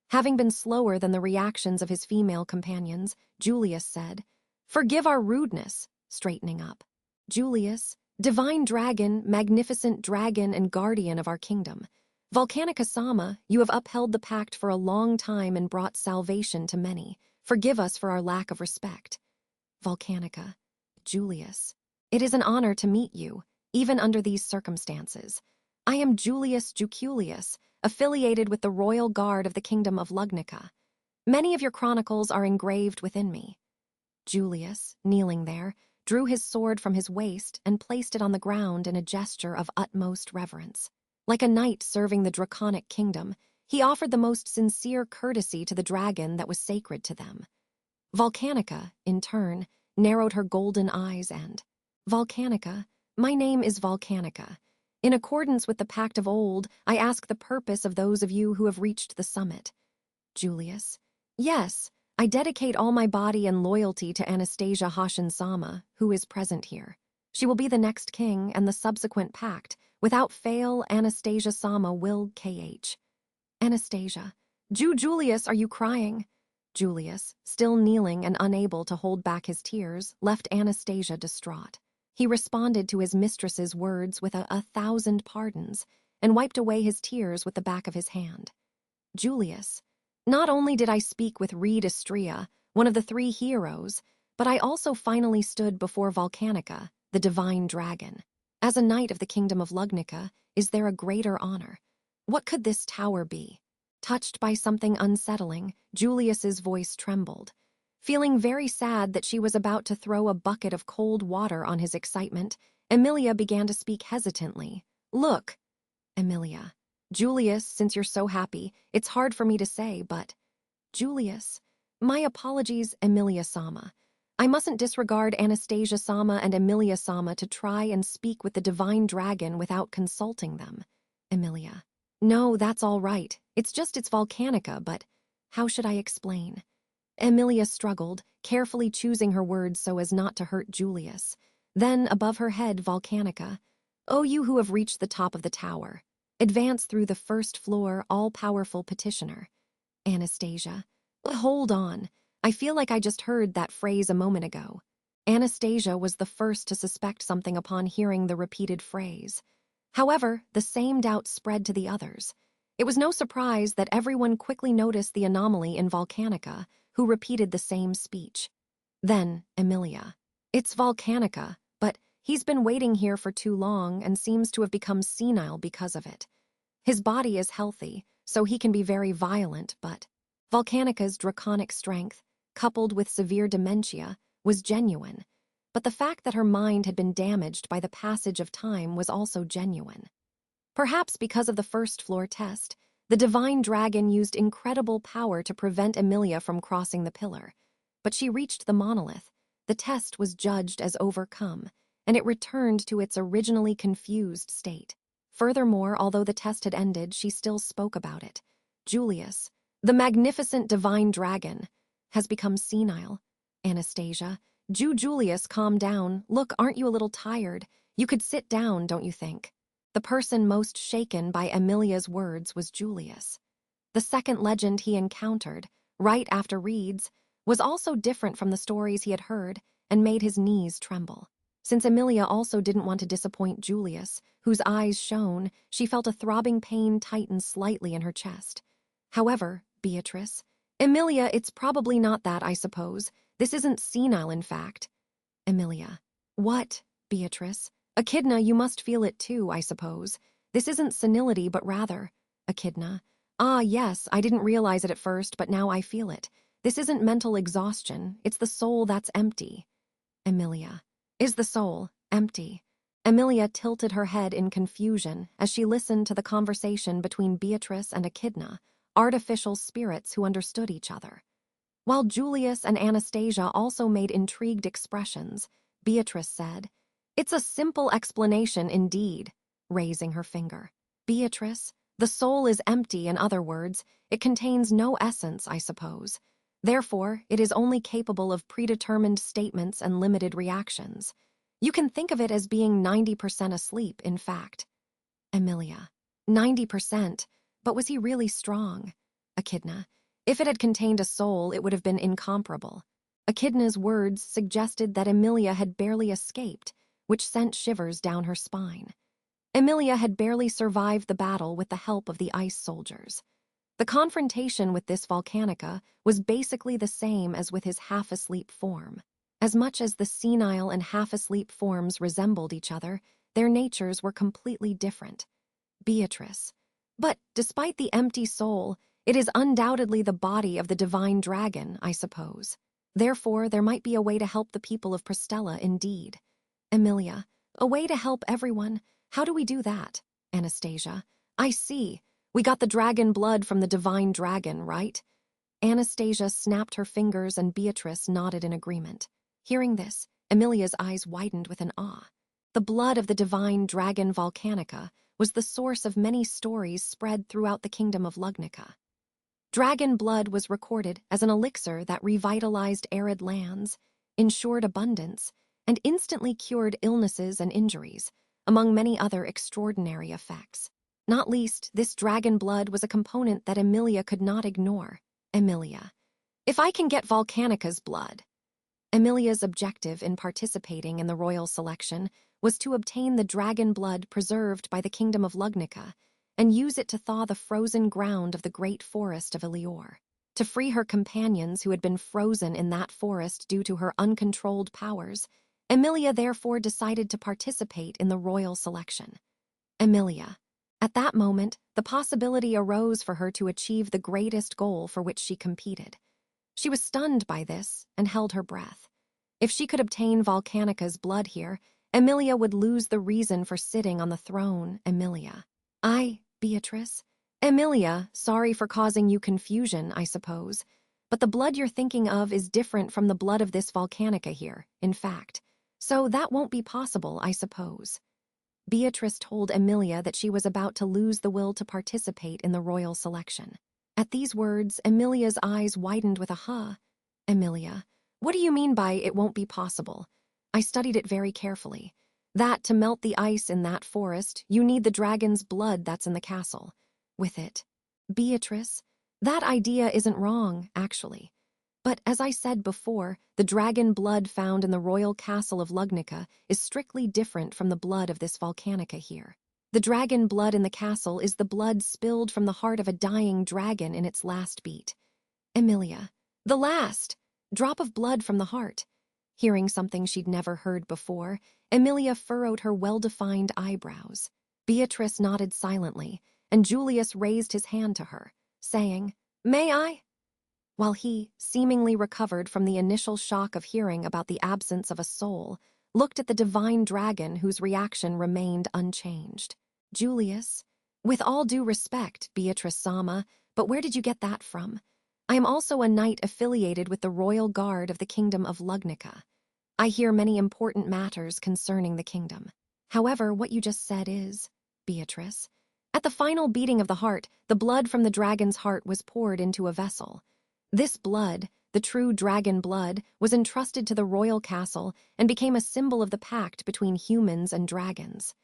Having been slower than the reactions of his female companions, Julius said, "Forgive our rudeness," straightening up. Julius, divine dragon, magnificent dragon and guardian of our kingdom. Volcanica-sama, you have upheld the pact for a long time and brought salvation to many. Forgive us for our lack of respect. Volcanica, Julius, it is an honor to meet you, even under these circumstances. I am Julius Juculius, affiliated with the royal guard of the kingdom of Lugnica. Many of your chronicles are engraved within me. Julius, kneeling there, drew his sword from his waist and placed it on the ground in a gesture of utmost reverence. Like a knight serving the draconic kingdom, he offered the most sincere courtesy to the dragon that was sacred to them. Volcanica, in turn, narrowed her golden eyes and, "Volcanica, my name is Volcanica. In accordance with the pact of old, I ask the purpose of those of you who have reached the summit." Julius, yes, I dedicate all my body and loyalty to Anastasia Hashin-sama, who is present here. She will be the next king and the subsequent pact. Without fail, Anastasia-sama will KH. Anastasia, Julius, are you crying? Julius, still kneeling and unable to hold back his tears, left Anastasia distraught. He responded to his mistress's words with a 1,000 pardons and wiped away his tears with the back of his hand. Julius, not only did I speak with Reed Istria, one of the 3 heroes, but I also finally stood before Volcanica, the divine dragon. As a knight of the kingdom of Lugnica, is there a greater honor? What could this tower be? Touched by something unsettling, Julius's voice trembled. Feeling very sad that she was about to throw a bucket of cold water on his excitement, Emilia began to speak hesitantly. Look, Emilia. Julius, since you're so happy, it's hard for me to say, but... Julius, my apologies, Emilia-sama. I mustn't disregard Anastasia-sama and Emilia-sama to try and speak with the divine dragon without consulting them. Emilia, no, that's all right. It's Volcanica, but how should I explain? Emilia struggled, carefully choosing her words so as not to hurt Julius. Then, above her head, Volcanica, oh, you who have reached the top of the tower. Advance through the first floor, all-powerful petitioner. Anastasia, hold on. I feel like I just heard that phrase a moment ago. Anastasia was the first to suspect something upon hearing the repeated phrase. However, the same doubt spread to the others. It was no surprise that everyone quickly noticed the anomaly in Volcanica, who repeated the same speech. Then, Emilia. It's Volcanica, but he's been waiting here for too long and seems to have become senile because of it. His body is healthy, so he can be very violent, but Volcanica's draconic strength, coupled with severe dementia, was genuine. But the fact that her mind had been damaged by the passage of time was also genuine. Perhaps because of the first-floor test, the divine dragon used incredible power to prevent Emilia from crossing the pillar. But she reached the monolith. The test was judged as overcome, and it returned to its originally confused state. Furthermore, although the test had ended, she still spoke about it. Julius, the magnificent divine dragon, has become senile. Anastasia, Julius, calm down. Look, aren't you a little tired? You could sit down, don't you think? The person most shaken by Emilia's words was Julius. The second legend he encountered, right after Reed's, was also different from the stories he had heard and made his knees tremble. Since Emilia also didn't want to disappoint Julius, whose eyes shone, she felt a throbbing pain tighten slightly in her chest. However, Beatrice, Emilia, it's probably not that, I suppose. This isn't senile, in fact. Emilia. What, Beatrice? Echidna, you must feel it too, I suppose. This isn't senility, but rather. Echidna. Ah, yes, I didn't realize it at first, but now I feel it. This isn't mental exhaustion, it's the soul that's empty. Emilia. Is the soul empty? Emilia tilted her head in confusion as she listened to the conversation between Beatrice and Echidna, artificial spirits who understood each other. While Julius and Anastasia also made intrigued expressions, Beatrice said, "It's a simple explanation indeed," raising her finger. Beatrice, the soul is empty, in other words, it contains no essence, I suppose. Therefore, it is only capable of predetermined statements and limited reactions. You can think of it as being 90% asleep, in fact. Emilia. 90%? But was he really strong? Echidna. If it had contained a soul, it would have been incomparable. Echidna's words suggested that Emilia had barely escaped, which sent shivers down her spine. Emilia had barely survived the battle with the help of the ice soldiers. The confrontation with this Volcanica was basically the same as with his half-asleep form. As much as the senile and half-asleep forms resembled each other, their natures were completely different. Beatrice. But despite the empty soul, it is undoubtedly the body of the divine dragon, I suppose. Therefore, there might be a way to help the people of Prestella indeed. Emilia. A way to help everyone? How do we do that? Anastasia. I see. We got the dragon blood from the divine dragon, right? Anastasia snapped her fingers and Beatrice nodded in agreement. Hearing this, Emilia's eyes widened with an awe. The blood of the divine dragon Volcanica was the source of many stories spread throughout the kingdom of Lugnica. Dragon blood was recorded as an elixir that revitalized arid lands, ensured abundance, and instantly cured illnesses and injuries, among many other extraordinary effects. Not least, this dragon blood was a component that Emilia could not ignore. Emilia. If I can get Volcanica's blood. Emilia's objective in participating in the royal selection was to obtain the dragon blood preserved by the kingdom of Lugnica and use it to thaw the frozen ground of the great forest of Elior. To free her companions who had been frozen in that forest due to her uncontrolled powers, Emilia therefore decided to participate in the royal selection. Emilia. At that moment, the possibility arose for her to achieve the greatest goal for which she competed. She was stunned by this and held her breath. If she could obtain Volcanica's blood here, Emilia would lose the reason for sitting on the throne. Emilia. Beatrice. Emilia, sorry for causing you confusion, I suppose. But the blood you're thinking of is different from the blood of this Volcanica here, in fact. So that won't be possible, I suppose. Beatrice told Emilia that she was about to lose the will to participate in the royal selection. At these words, Emilia's eyes widened with a huh. Emilia. What do you mean by it won't be possible? I studied it very carefully. That to melt the ice in that forest, you need the dragon's blood that's in the castle. With it. Beatrice, that idea isn't wrong, actually. But as I said before, the dragon blood found in the royal castle of Lugnica is strictly different from the blood of this Volcanica here. The dragon blood in the castle is the blood spilled from the heart of a dying dragon in its last beat. Emilia. The last drop of blood from the heart. Hearing something she'd never heard before, Emilia furrowed her well-defined eyebrows. Beatrice nodded silently, and Julius raised his hand to her, saying, May I? While he, seemingly recovered from the initial shock of hearing about the absence of a soul, looked at the divine dragon whose reaction remained unchanged. Julius, with all due respect, Beatrice Sama, but where did you get that from? I am also a knight affiliated with the Royal Guard of the Kingdom of Lugnica. I hear many important matters concerning the kingdom. However, what you just said is, Beatrice. At the final beating of the heart, the blood from the dragon's heart was poured into a vessel. This blood, the true dragon blood, was entrusted to the royal castle and became a symbol of the pact between humans and dragons.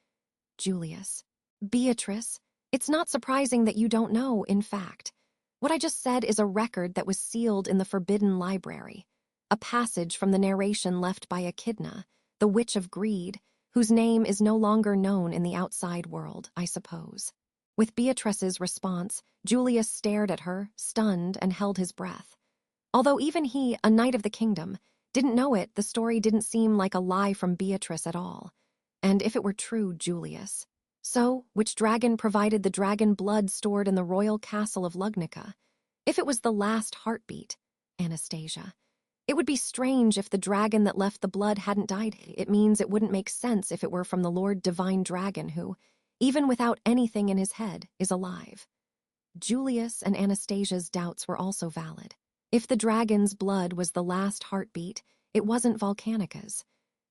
Julius. Beatrice, it's not surprising that you don't know, in fact. What I just said is a record that was sealed in the Forbidden Library, a passage from the narration left by Echidna, the Witch of Greed, whose name is no longer known in the outside world, I suppose. With Beatrice's response, Julius stared at her, stunned, and held his breath. Although even he, a knight of the kingdom, didn't know it, the story didn't seem like a lie from Beatrice at all. And if it were true, Julius. So, which dragon provided the dragon blood stored in the royal castle of Lugnica? If it was the last heartbeat, Anastasia. It would be strange if the dragon that left the blood hadn't died. It means it wouldn't make sense if it were from the Lord Divine Dragon who, even without anything in his head, is alive. Julius and Anastasia's doubts were also valid. If the dragon's blood was the last heartbeat, it wasn't Volcanica's.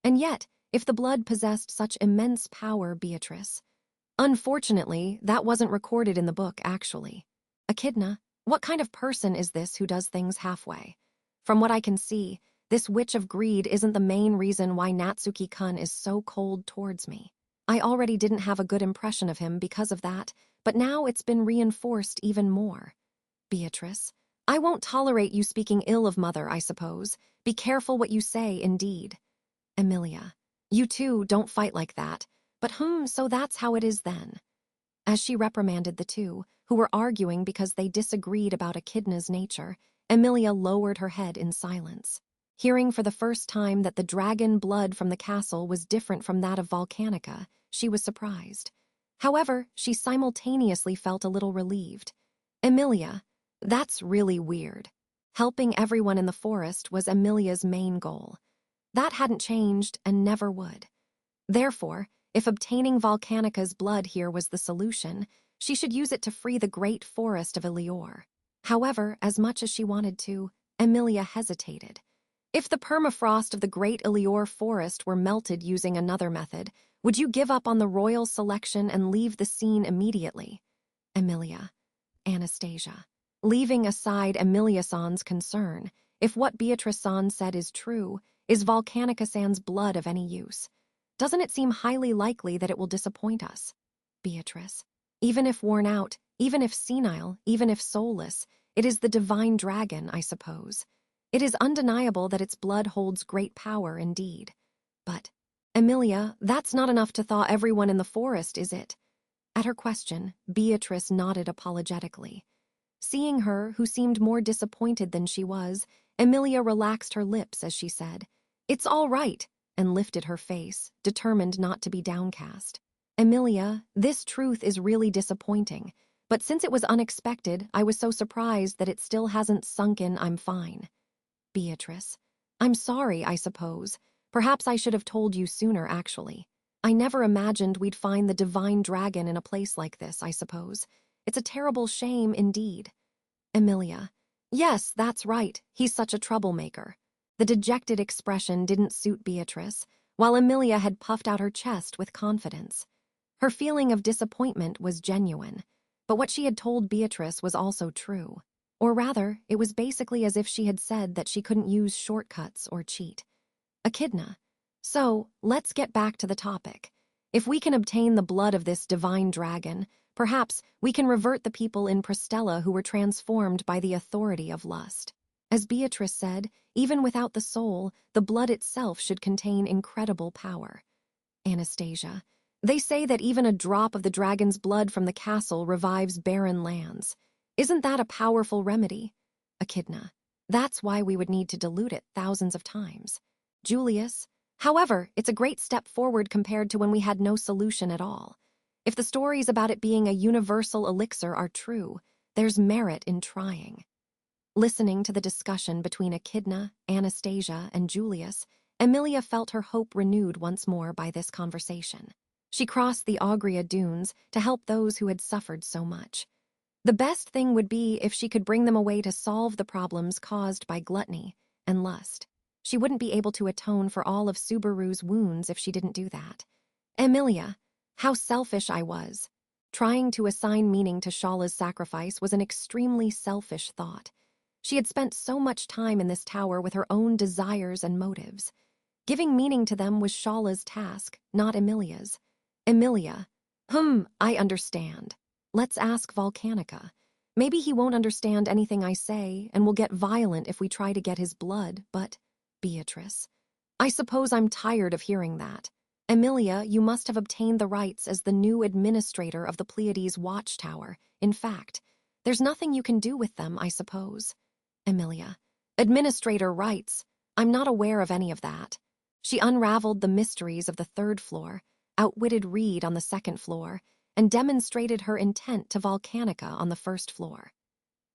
And yet, if the blood possessed such immense power, Beatrice. Unfortunately, that wasn't recorded in the book, actually. Echidna, what kind of person is this who does things halfway? From what I can see, this Witch of Greed isn't the main reason why Natsuki-kun is so cold towards me. I already didn't have a good impression of him because of that, but now it's been reinforced even more. Beatrice, I won't tolerate you speaking ill of Mother, I suppose. Be careful what you say, indeed. Emilia, you too, don't fight like that. But so that's how it is then. As she reprimanded the two, who were arguing because they disagreed about Echidna's nature, Emilia lowered her head in silence. Hearing for the first time that the dragon blood from the castle was different from that of Volcanica, she was surprised. However, she simultaneously felt a little relieved. Emilia, that's really weird. Helping everyone in the forest was Emilia's main goal. That hadn't changed and never would. Therefore, if obtaining Volcanica's blood here was the solution, she should use it to free the great forest of Elior. However, as much as she wanted to, Emilia hesitated. If the permafrost of the great Elior forest were melted using another method, would you give up on the royal selection and leave the scene immediately? Emilia. Anastasia. Leaving aside Emilia-san's concern, if what Beatrice-san said is true, is Volcanica-san's blood of any use? Doesn't it seem highly likely that it will disappoint us? Beatrice. Even if worn out, even if senile, even if soulless, it is the divine dragon, I suppose. It is undeniable that its blood holds great power indeed. But, Emilia, that's not enough to thaw everyone in the forest, is it? At her question, Beatrice nodded apologetically. Seeing her, who seemed more disappointed than she was, Emilia relaxed her lips as she said, "It's all right," and lifted her face, determined not to be downcast. Emilia, this truth is really disappointing, but since it was unexpected, I was so surprised that it still hasn't sunk in. I'm fine. Beatrice, I'm sorry, I suppose. Perhaps I should have told you sooner, actually. I never imagined we'd find the divine dragon in a place like this, I suppose. It's a terrible shame indeed. Emilia, yes, that's right. He's such a troublemaker. The dejected expression didn't suit Beatrice, while Emilia had puffed out her chest with confidence. Her feeling of disappointment was genuine, but what she had told Beatrice was also true. Or rather, it was basically as if she had said that she couldn't use shortcuts or cheat. Echidna. So, let's get back to the topic. If we can obtain the blood of this divine dragon, perhaps we can revert the people in Prestella who were transformed by the authority of lust. As Beatrice said, even without the soul, the blood itself should contain incredible power. Anastasia. They say that even a drop of the dragon's blood from the castle revives barren lands. Isn't that a powerful remedy? Echidna. That's why we would need to dilute it thousands of times. Julius. However, it's a great step forward compared to when we had no solution at all. If the stories about it being a universal elixir are true, there's merit in trying. Listening to the discussion between Echidna, Anastasia, and Julius, Emilia felt her hope renewed once more by this conversation. She crossed the Augria dunes to help those who had suffered so much. The best thing would be if she could bring them away to solve the problems caused by gluttony and lust. She wouldn't be able to atone for all of Subaru's wounds if she didn't do that. Emilia, how selfish I was. Trying to assign meaning to Shala's sacrifice was an extremely selfish thought. She had spent so much time in this tower with her own desires and motives. Giving meaning to them was Shala's task, not Emilia's. Emilia, I understand. Let's ask Volcanica. Maybe he won't understand anything I say and will get violent if we try to get his blood, but, Beatrice, I suppose I'm tired of hearing that. Emilia, you must have obtained the rights as the new administrator of the Pleiades watchtower. In fact, there's nothing you can do with them, I suppose. Emilia, administrator rights. I'm not aware of any of that. She unraveled the mysteries of the third floor, outwitted Reed on the second floor, and demonstrated her intent to Volcanica on the first floor.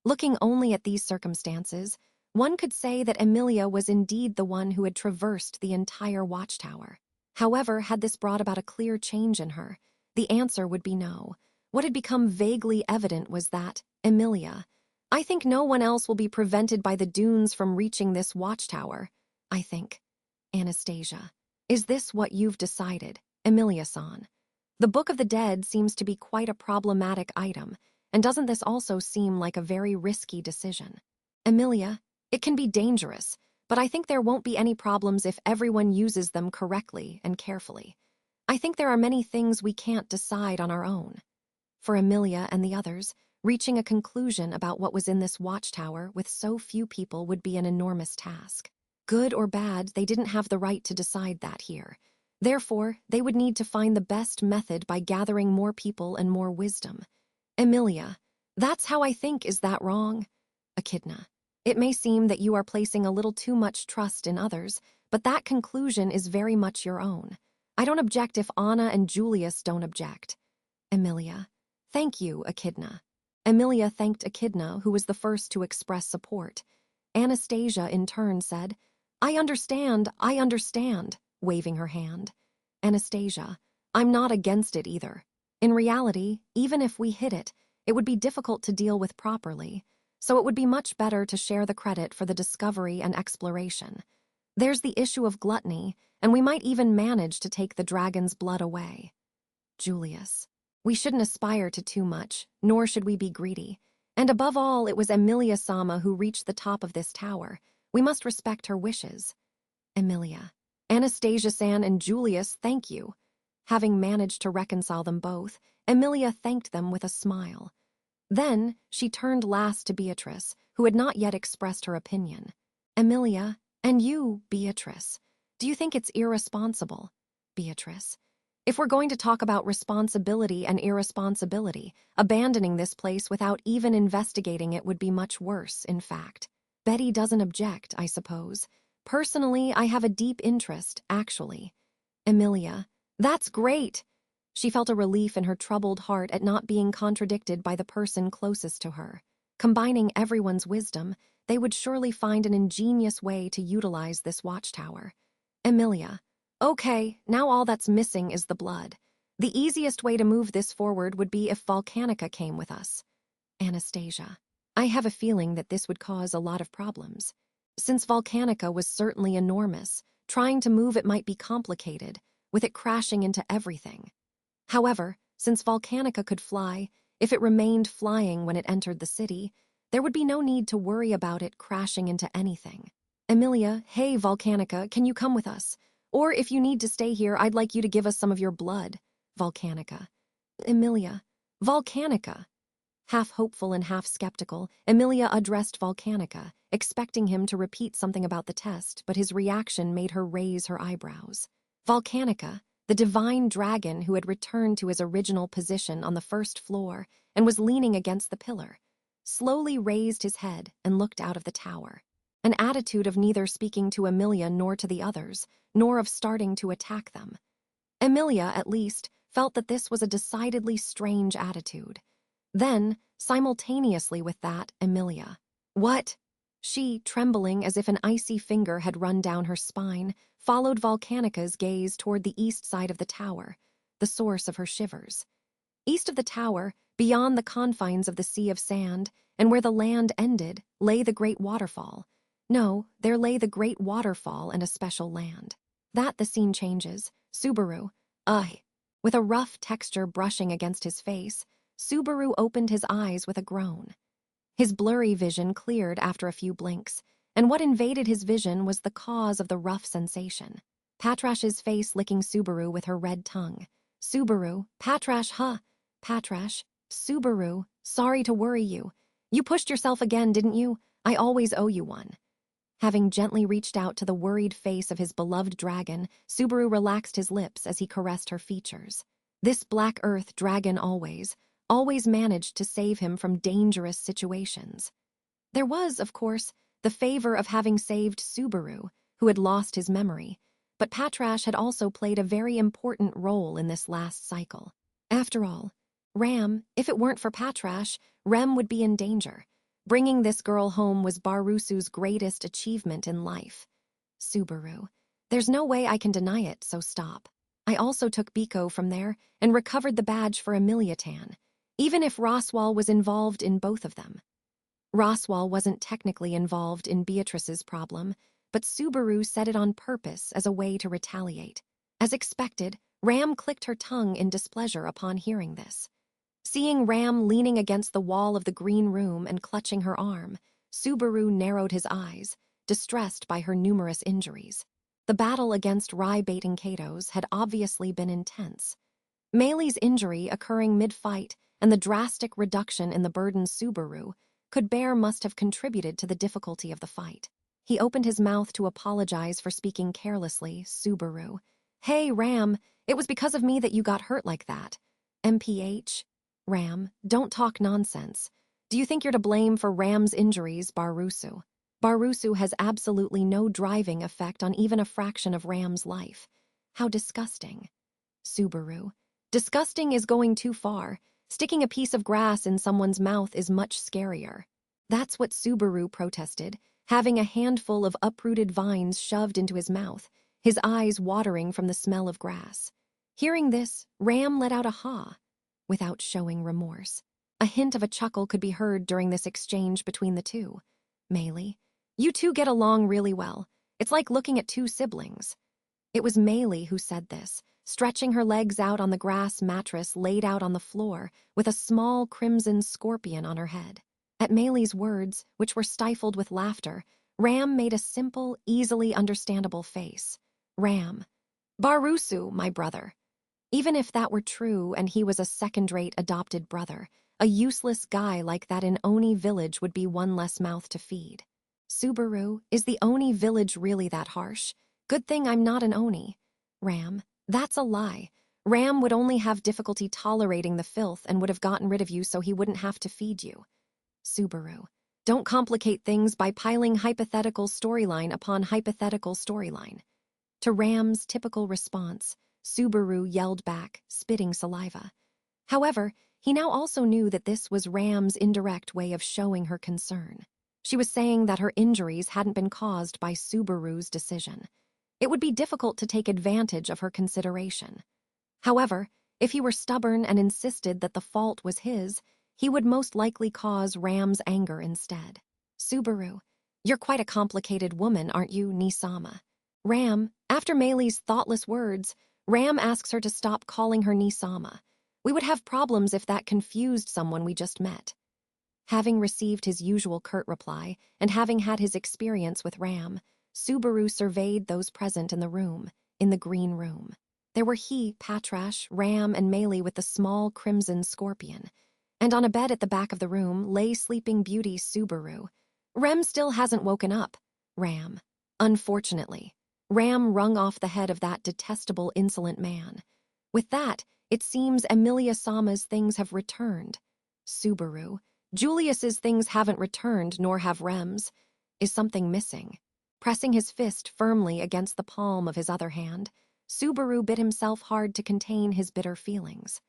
Looking only at these circumstances, one could say that Emilia was indeed the one who had traversed the entire watchtower. However, had this brought about a clear change in her, the answer would be no. What had become vaguely evident was that, Emilia, I think no one else will be prevented by the dunes from reaching this watchtower. I think. Anastasia, is this what you've decided, Emilia-san? The Book of the Dead seems to be quite a problematic item, and doesn't this also seem like a very risky decision? Emilia, it can be dangerous, but I think there won't be any problems if everyone uses them correctly and carefully. I think there are many things we can't decide on our own. For Emilia and the others, reaching a conclusion about what was in this watchtower with so few people would be an enormous task. Good or bad, they didn't have the right to decide that here. Therefore, they would need to find the best method by gathering more people and more wisdom. Emilia, that's how I think, is that wrong? Echidna, it may seem that you are placing a little too much trust in others, but that conclusion is very much your own. I don't object if Anna and Julius don't object. Emilia, thank you, Echidna. Emilia thanked Echidna, who was the first to express support. Anastasia, in turn, said, I understand, waving her hand. Anastasia, I'm not against it either. In reality, even if we hit it, it would be difficult to deal with properly, so it would be much better to share the credit for the discovery and exploration. There's the issue of gluttony, and we might even manage to take the dragon's blood away. Julius, we shouldn't aspire to too much, nor should we be greedy. And above all, it was Emilia-sama who reached the top of this tower. We must respect her wishes. Emilia, Anastasia-san and Julius, thank you. Having managed to reconcile them both, Emilia thanked them with a smile. Then she turned last to Beatrice, who had not yet expressed her opinion. Emilia, and you, Beatrice, do you think it's irresponsible? Beatrice, if we're going to talk about responsibility and irresponsibility, abandoning this place without even investigating it would be much worse, in fact. Betty doesn't object, I suppose. Personally, I have a deep interest, actually. Emilia, that's great. She felt a relief in her troubled heart at not being contradicted by the person closest to her. Combining everyone's wisdom, they would surely find an ingenious way to utilize this watchtower. Emilia, okay, now all that's missing is the blood. The easiest way to move this forward would be if Volcanica came with us. Anastasia, I have a feeling that this would cause a lot of problems. Since Volcanica was certainly enormous, trying to move it might be complicated, with it crashing into everything. However, since Volcanica could fly, if it remained flying when it entered the city, there would be no need to worry about it crashing into anything. Emilia, hey Volcanica, can you come with us? Or if you need to stay here, I'd like you to give us some of your blood. Volcanica. Emilia. Volcanica. Half hopeful and half skeptical, Emilia addressed Volcanica, expecting him to repeat something about the test, but his reaction made her raise her eyebrows. Volcanica, the divine dragon who had returned to his original position on the first floor and was leaning against the pillar, slowly raised his head and looked out of the tower, an attitude of neither speaking to Emilia nor to the others, nor of starting to attack them. Emilia, at least, felt that this was a decidedly strange attitude. Then, simultaneously with that, Emilia. What? She, trembling as if an icy finger had run down her spine, followed Volcanica's gaze toward the east side of the tower. The the source of her shivers. East of the tower, beyond the confines of the sea of sand, and where the land ended, lay the great waterfall. No, there lay the great waterfall and a special land. That the scene changes. Subaru, with a rough texture brushing against his face, Subaru opened his eyes with a groan. His blurry vision cleared after a few blinks, and what invaded his vision was the cause of the rough sensation. Patrash's face licking Subaru with her red tongue. Subaru, Patrash, Patrash, Subaru, sorry to worry you. You pushed yourself again, didn't you? I always owe you one. Having gently reached out to the worried face of his beloved dragon, Subaru relaxed his lips as he caressed her features. This Black Earth dragon always managed to save him from dangerous situations. There was, of course, the favor of having saved Subaru, who had lost his memory, but Patrash had also played a very important role in this last cycle. After all, if it weren't for Patrash, Rem would be in danger. Bringing this girl home was Barusu's greatest achievement in life. Subaru, there's no way I can deny it, so stop. I also took Biko from there and recovered the badge for Emiliatan, even if Roswal was involved in both of them. Roswal wasn't technically involved in Beatrice's problem, but Subaru said it on purpose as a way to retaliate. As expected, Ram clicked her tongue in displeasure upon hearing this. Seeing Ram leaning against the wall of the green room and clutching her arm, Subaru narrowed his eyes, distressed by her numerous injuries. The battle against Rai-baiting Katos had obviously been intense. Meili's injury occurring mid-fight and the drastic reduction in the burden Subaru could bear must have contributed to the difficulty of the fight. He opened his mouth to apologize for speaking carelessly. Subaru, hey, Ram, it was because of me that you got hurt like that. MPH? Ram, don't talk nonsense. Do you think you're to blame for Ram's injuries, Barusu? Barusu has absolutely no driving effect on even a fraction of Ram's life. How disgusting. Subaru, disgusting is going too far. Sticking a piece of grass in someone's mouth is much scarier. That's what Subaru protested, having a handful of uprooted vines shoved into his mouth, his eyes watering from the smell of grass. Hearing this, Ram let out a ha, without showing remorse. A hint of a chuckle could be heard during this exchange between the two. Meili, you two get along really well. It's like looking at two siblings. It was Meili who said this, stretching her legs out on the grass mattress laid out on the floor with a small crimson scorpion on her head. At Meili's words, which were stifled with laughter, Ram made a simple, easily understandable face. Ram, Barusu, my brother. Even if that were true and he was a second-rate adopted brother, a useless guy like that in Oni village would be one less mouth to feed. Subaru, is the Oni village really that harsh? Good thing I'm not an Oni. Ram, that's a lie. Ram would only have difficulty tolerating the filth and would have gotten rid of you so he wouldn't have to feed you. Subaru, don't complicate things by piling hypothetical storyline upon hypothetical storyline. To Ram's typical response, Subaru yelled back, spitting saliva. However, he now also knew that this was Ram's indirect way of showing her concern. She was saying that her injuries hadn't been caused by Subaru's decision. It would be difficult to take advantage of her consideration. However, if he were stubborn and insisted that the fault was his, he would most likely cause Ram's anger instead. Subaru, you're quite a complicated woman, aren't you, Nisama? Ram, after Meili's thoughtless words, Ram asks her to stop calling her Nisama. We would have problems if that confused someone we just met. Having received his usual curt reply, and having had his experience with Ram, Subaru surveyed those present in the green room. There were he, Patrash, Ram, and Meili with the small crimson scorpion. And on a bed at the back of the room lay Sleeping Beauty Subaru. Rem still hasn't woken up. Ram. Unfortunately. Ram wrung off the head of that detestable, insolent man. With that, it seems Emilia-sama's things have returned. Subaru. Julius's things haven't returned, nor have Rem's. Is something missing? Pressing his fist firmly against the palm of his other hand, Subaru bit himself hard to contain his bitter feelings.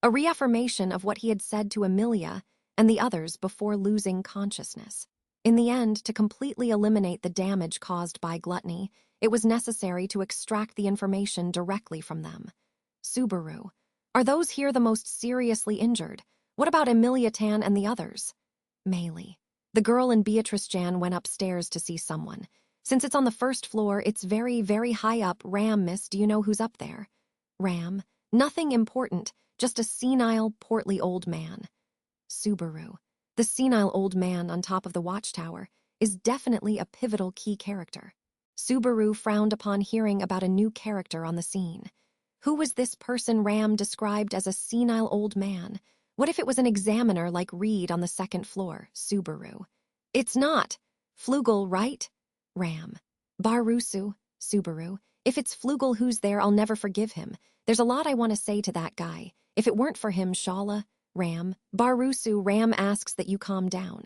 A reaffirmation of what he had said to Emilia and the others before losing consciousness. In the end, to completely eliminate the damage caused by gluttony, it was necessary to extract the information directly from them. Subaru. Are those here the most seriously injured? What about Emilia Tan and the others? Meili. The girl and Beatrice Jan went upstairs to see someone. Since it's on the first floor, it's very, very high up. Ram, miss, do you know who's up there? Ram. Nothing important, just a senile, portly old man. Subaru. The senile old man on top of the watchtower is definitely a pivotal key character. Subaru frowned upon hearing about a new character on the scene. Who was this person Ram described as a senile old man? What if it was an examiner like Reed on the second floor? Subaru. It's not. Flugel, right? Ram. Barusu. Subaru. If it's Flugel who's there, I'll never forgive him. There's a lot I want to say to that guy. If it weren't for him, Shala. Ram. Barusu. Ram asks that you calm down.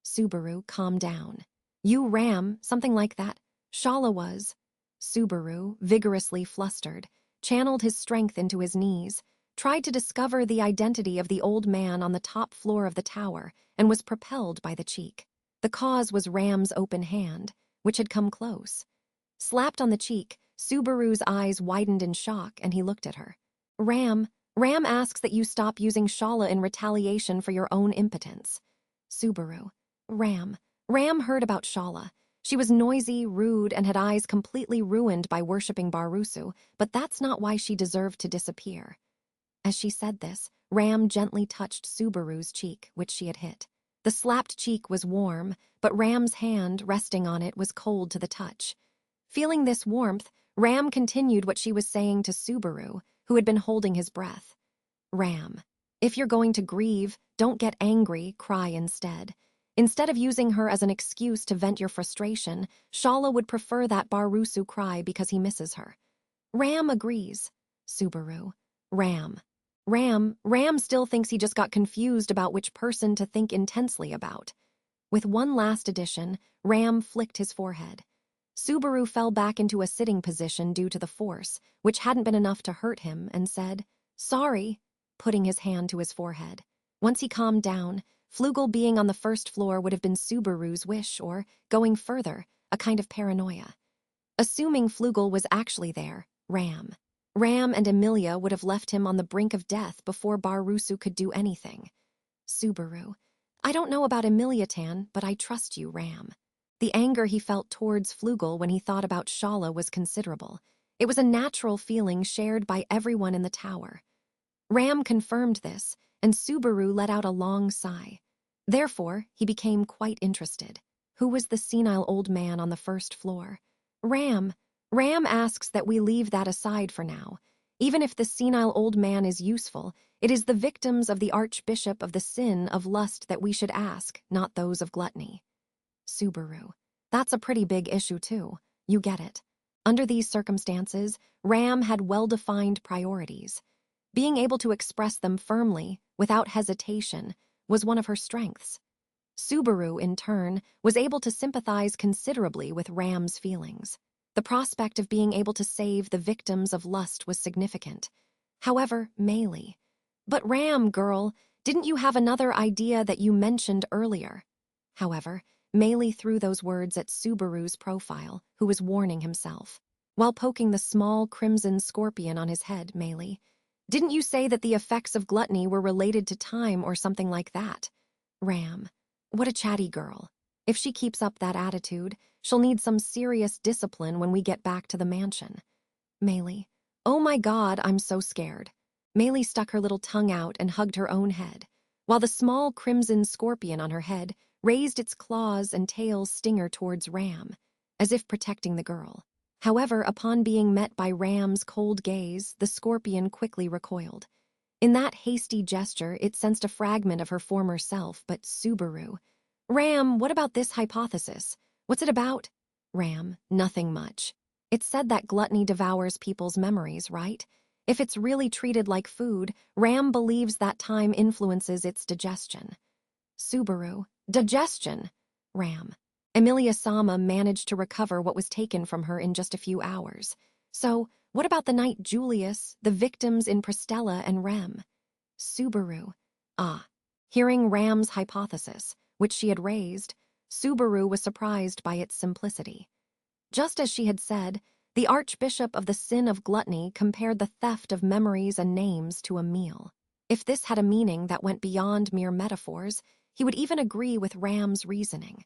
Subaru. Calm down. You Ram, something like that. Shala was. Subaru, vigorously flustered, channeled his strength into his knees, tried to discover the identity of the old man on the top floor of the tower, and was propelled by the cheek. The cause was Ram's open hand, which had come close. Slapped on the cheek, Subaru's eyes widened in shock, and he looked at her. Ram asks that you stop using Shala in retaliation for your own impotence. Subaru. Ram heard about Shala. She was noisy, rude, and had eyes completely ruined by worshipping Barusu, but that's not why she deserved to disappear. As she said this, Ram gently touched Subaru's cheek, which she had hit. The slapped cheek was warm, but Ram's hand, resting on it, was cold to the touch. Feeling this warmth, Ram continued what she was saying to Subaru, who had been holding his breath. Ram, if you're going to grieve, don't get angry, cry instead. Instead of using her as an excuse to vent your frustration, Shala would prefer that Barusu cry because he misses her. Ram agrees. Subaru. Ram still thinks he just got confused about which person to think intensely about. With one last addition, Ram flicked his forehead. Subaru fell back into a sitting position due to the force, which hadn't been enough to hurt him, and said, sorry, putting his hand to his forehead. Once he calmed down, Flugel being on the first floor would have been Subaru's wish, or, going further, a kind of paranoia. Assuming Flugel was actually there, Ram and Emilia would have left him on the brink of death before Barusu could do anything. Subaru. I don't know about Emilia Tan, but I trust you, Ram. The anger he felt towards Flugel when he thought about Shala was considerable. It was a natural feeling shared by everyone in the tower. Ram confirmed this, and Subaru let out a long sigh. Therefore, he became quite interested. Who was the senile old man on the first floor? Ram asks that we leave that aside for now. Even if the senile old man is useful, it is the victims of the Archbishop of the sin of lust that we should ask, not those of gluttony. Subaru. That's a pretty big issue too. You get it. Under these circumstances, Ram had well-defined priorities. Being able to express them firmly, without hesitation, was one of her strengths. Subaru, in turn, was able to sympathize considerably with Ram's feelings. The prospect of being able to save the victims of lust was significant. However, Meili. But Ram, girl, didn't you have another idea that you mentioned earlier? However, Meili threw those words at Subaru's profile, who was warning himself. While poking the small crimson scorpion on his head, Meili. Didn't you say that the effects of gluttony were related to time or something like that? Ram. What a chatty girl. If she keeps up that attitude, she'll need some serious discipline when we get back to the mansion. Meili. Oh my God, I'm so scared. Meili stuck her little tongue out and hugged her own head, while the small crimson scorpion on her head raised its claws and tail stinger towards Ram, as if protecting the girl. However, upon being met by Ram's cold gaze, the scorpion quickly recoiled. In that hasty gesture, it sensed a fragment of her former self, but Subaru. Ram, what about this hypothesis? What's it about? Ram, nothing much. It's said that gluttony devours people's memories, right? If it's really treated like food, Ram believes that time influences its digestion. Subaru, digestion. Ram. Emilia Sama managed to recover what was taken from her in just a few hours. So, what about the night Julius, the victims in Prestella and Rem? Subaru. Hearing Ram's hypothesis, which she had raised, Subaru was surprised by its simplicity. Just as she had said, The Archbishop of the Sin of Gluttony compared the theft of memories and names to a meal. If this had a meaning that went beyond mere metaphors, he would even agree with Ram's reasoning.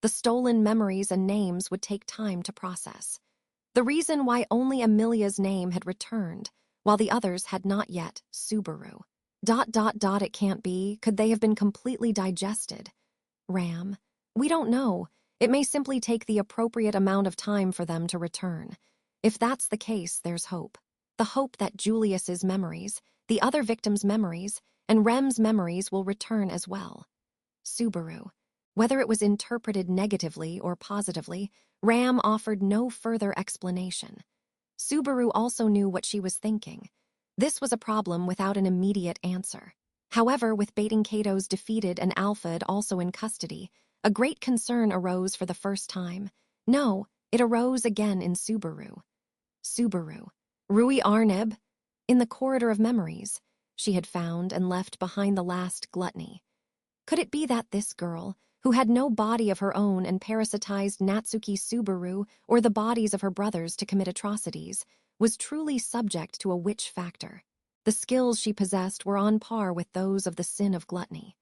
The stolen memories and names would take time to process. The reason why only Amelia's name had returned, while the others had not yet, Subaru. ... It can't be. Could they have been completely digested? Ram: we don't know. It may simply take the appropriate amount of time for them to return. If that's the case, there's hope. The hope that Julius's memories, the other victims' memories, and Rem's memories will return as well. Subaru: whether it was interpreted negatively or positively, Ram offered no further explanation. Subaru also knew what she was thinking. This was a problem without an immediate answer. However, with Baiting Kato's defeated and Alfred also in custody, a great concern arose for the first time. No, it arose again in Subaru. Subaru: Rui Arneb? In the corridor of memories, she had found and left behind the last gluttony. Could it be that this girl, who had no body of her own and parasitized Natsuki Subaru or the bodies of her brothers to commit atrocities, was truly subject to a witch factor? The skills she possessed were on par with those of the sin of gluttony.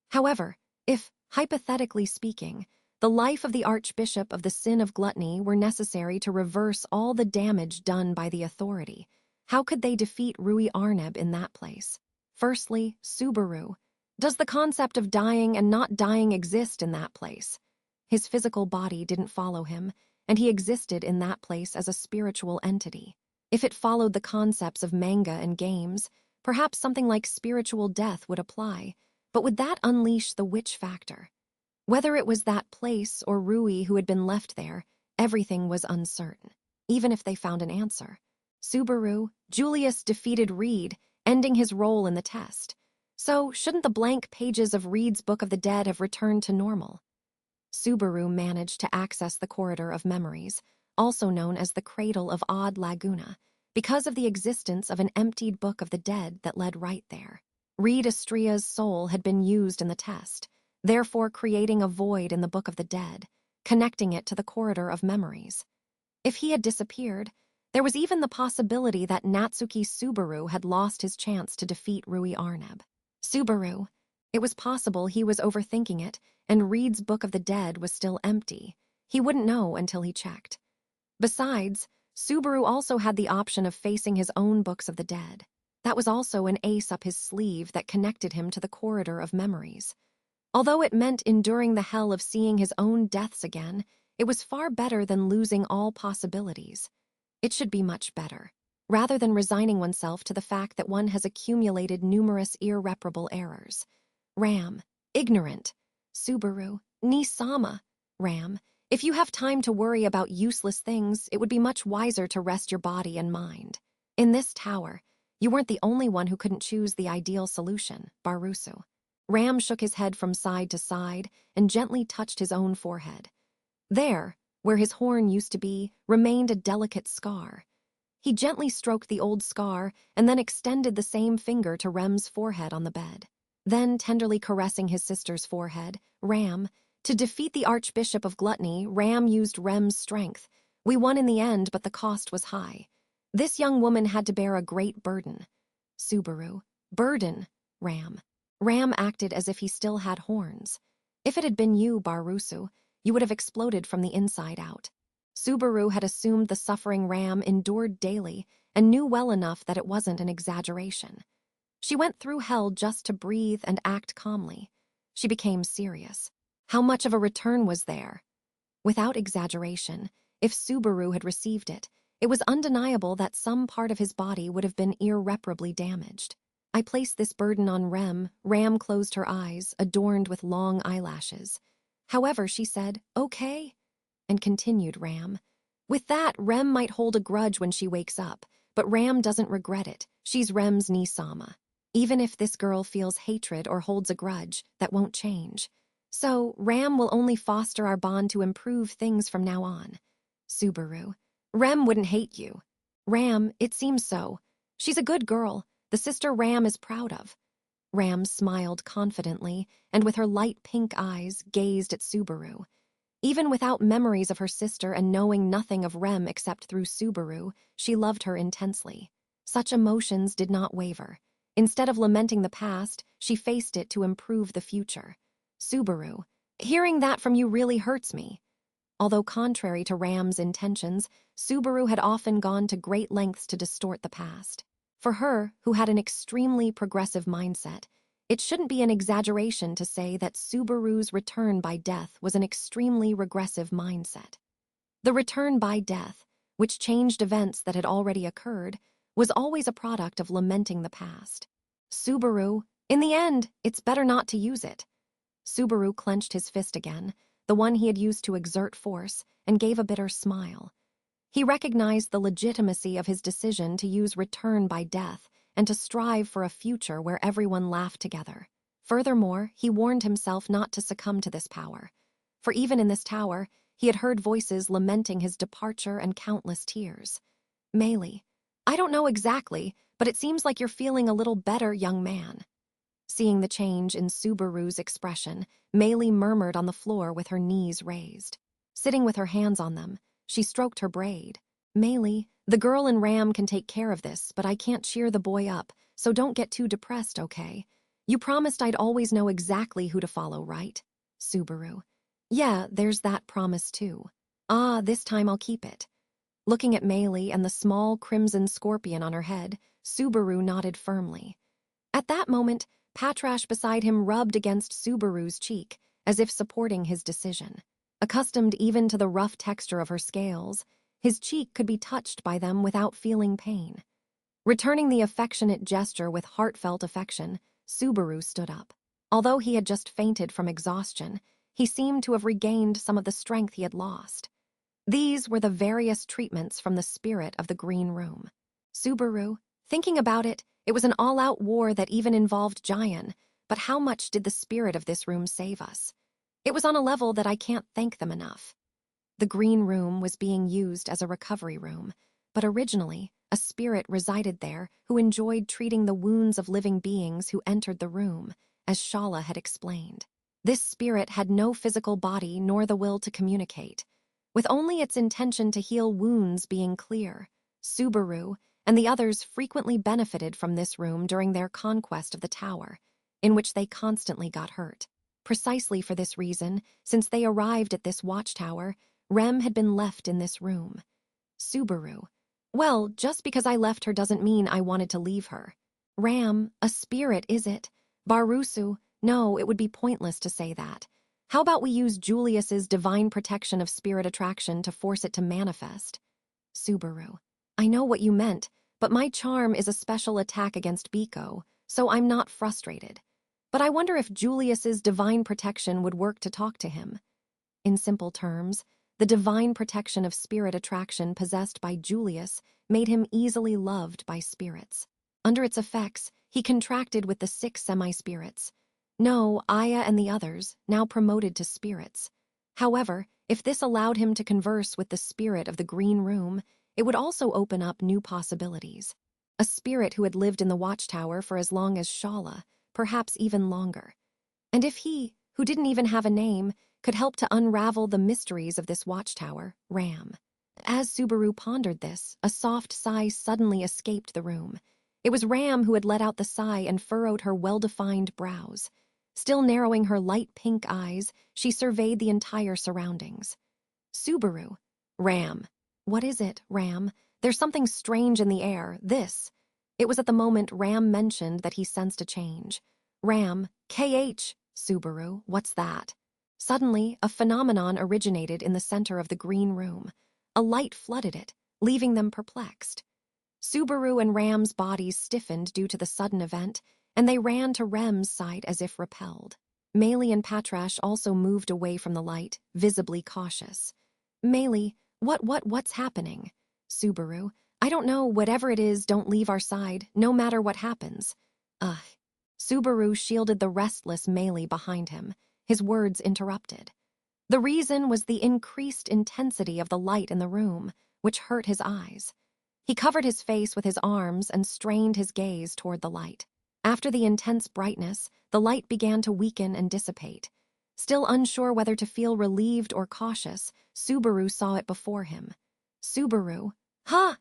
However, if, hypothetically speaking, the life of the Archbishop of the sin of gluttony were necessary to reverse all the damage done by the authority, how could they defeat Rui Arneb in that place? Firstly, Subaru. Does the concept of dying and not dying exist in that place? His physical body didn't follow him, and he existed in that place as a spiritual entity. If it followed the concepts of manga and games, perhaps something like spiritual death would apply, but would that unleash the witch factor? Whether it was that place or Rui who had been left there, everything was uncertain, even if they found an answer. Subaru: Julius defeated Reed, ending his role in the test. So, shouldn't the blank pages of Reed's Book of the Dead have returned to normal? Subaru managed to access the corridor of memories, also known as the Cradle of Odd Laguna, because of the existence of an emptied Book of the Dead that led right there. Reed Estria's soul had been used in the test, therefore creating a void in the Book of the Dead, connecting it to the corridor of memories. If he had disappeared, there was even the possibility that Natsuki Subaru had lost his chance to defeat Rui Arneb. Subaru: it was possible he was overthinking it, and Reed's Book of the Dead was still empty. He wouldn't know until he checked. Besides, Subaru also had the option of facing his own Books of the Dead. That was also an ace up his sleeve that connected him to the corridor of memories. Although it meant enduring the hell of seeing his own deaths again, it was far better than losing all possibilities. It should be much better, rather than resigning oneself to the fact that one has accumulated numerous irreparable errors. Ram: ignorant. Subaru: Ni-sama. Ram: if you have time to worry about useless things, it would be much wiser to rest your body and mind. In this tower, you weren't the only one who couldn't choose the ideal solution, Barusu. Ram shook his head from side to side and gently touched his own forehead. There, where his horn used to be, remained a delicate scar. He gently stroked the old scar and then extended the same finger to Rem's forehead on the bed. Then, tenderly caressing his sister's forehead, Ram: to defeat the Archbishop of Gluttony, Ram used Rem's strength. We won in the end, but the cost was high. This young woman had to bear a great burden. Subaru: burden. Ram. Ram acted as if he still had horns. If it had been you, Barusu, you would have exploded from the inside out. Subaru had assumed the suffering Ram endured daily and knew well enough that it wasn't an exaggeration. She went through hell just to breathe and act calmly. She became serious. How much of a return was there? Without exaggeration, if Subaru had received it, it was undeniable that some part of his body would have been irreparably damaged. I placed this burden on Rem. Ram closed her eyes, adorned with long eyelashes. However, she said, okay, and continued Ram. With that, Rem might hold a grudge when she wakes up, but Ram doesn't regret it. She's Rem's Ni-sama. Even if this girl feels hatred or holds a grudge, that won't change. So, Ram will only foster our bond to improve things from now on. Subaru: Rem wouldn't hate you. Ram: it seems so. She's a good girl, the sister Ram is proud of. Ram smiled confidently and with her light pink eyes gazed at Subaru. Even without memories of her sister and knowing nothing of Rem except through Subaru, she loved her intensely. Such emotions did not waver. Instead of lamenting the past, she faced it to improve the future. Subaru, hearing that from you really hurts me. Although contrary to Ram's intentions, Subaru had often gone to great lengths to distort the past. For her, who had an extremely progressive mindset, it shouldn't be an exaggeration to say that Subaru's return by death was an extremely regressive mindset. The return by death, which changed events that had already occurred, was always a product of lamenting the past. Subaru, in the end, it's better not to use it. Subaru clenched his fist again, the one he had used to exert force, and gave a bitter smile. He recognized the legitimacy of his decision to use return by death and to strive for a future where everyone laughed together. Furthermore, he warned himself not to succumb to this power. For even in this tower, he had heard voices lamenting his departure and countless tears. Meili, I don't know exactly, but it seems like you're feeling a little better, young man. Seeing the change in Subaru's expression, Meili murmured on the floor with her knees raised. Sitting with her hands on them, she stroked her braid. Meili, the girl and Ram can take care of this, but I can't cheer the boy up, so don't get too depressed, okay? You promised I'd always know exactly who to follow, right? Subaru. Yeah, there's that promise too. Ah, this time I'll keep it. Looking at Meili and the small crimson scorpion on her head, Subaru nodded firmly. At that moment, Patrash beside him rubbed against Subaru's cheek, as if supporting his decision. Accustomed even to the rough texture of her scales, his cheek could be touched by them without feeling pain. Returning the affectionate gesture with heartfelt affection, Subaru stood up. Although he had just fainted from exhaustion, he seemed to have regained some of the strength he had lost. These were the various treatments from the spirit of the Green Room. Subaru, thinking about it, it was an all-out war that even involved Giant, but how much did the spirit of this room save us? It was on a level that I can't thank them enough. The Green Room was being used as a recovery room, but originally, a spirit resided there who enjoyed treating the wounds of living beings who entered the room, as Shala had explained. This spirit had no physical body nor the will to communicate, with only its intention to heal wounds being clear. Subaru and the others frequently benefited from this room during their conquest of the tower, in which they constantly got hurt. Precisely for this reason, since they arrived at this watchtower, Rem had been left in this room. Subaru. Well, just because I left her doesn't mean I wanted to leave her. Ram, a spirit, is it? Barusu, no, it would be pointless to say that. How about we use Julius's divine protection of spirit attraction to force it to manifest? Subaru. I know what you meant, but my charm is a special attack against Biko, so I'm not frustrated. But I wonder if Julius's divine protection would work to talk to him. In simple terms, the divine protection of spirit attraction possessed by Julius made him easily loved by spirits. Under its effects, he contracted with the 6 semi-spirits. No, Aya and the others, now promoted to spirits. However, if this allowed him to converse with the spirit of the Green Room, it would also open up new possibilities. A spirit who had lived in the watchtower for as long as Shala, perhaps even longer. And if he, who didn't even have a name, could help to unravel the mysteries of this watchtower, Ram. As Subaru pondered this, a soft sigh suddenly escaped the room. It was Ram who had let out the sigh and furrowed her well-defined brows. Still narrowing her light pink eyes, she surveyed the entire surroundings. Subaru. Ram. What is it, Ram? There's something strange in the air, this. It was at the moment Ram mentioned that he sensed a change. Ram. KH. Subaru, what's that? Suddenly, a phenomenon originated in the center of the Green Room. A light flooded it, leaving them perplexed. Subaru and Ram's bodies stiffened due to the sudden event, and they ran to Rem's side as if repelled. Meili and Patrash also moved away from the light, visibly cautious. Meili, what's happening? Subaru, I don't know, whatever it is, don't leave our side, no matter what happens. Ugh. Subaru shielded the restless Meili behind him, his words interrupted. The reason was the increased intensity of the light in the room, which hurt his eyes. He covered his face with his arms and strained his gaze toward the light. After the intense brightness, the light began to weaken and dissipate. Still unsure whether to feel relieved or cautious, Subaru saw it before him. Subaru? Huh!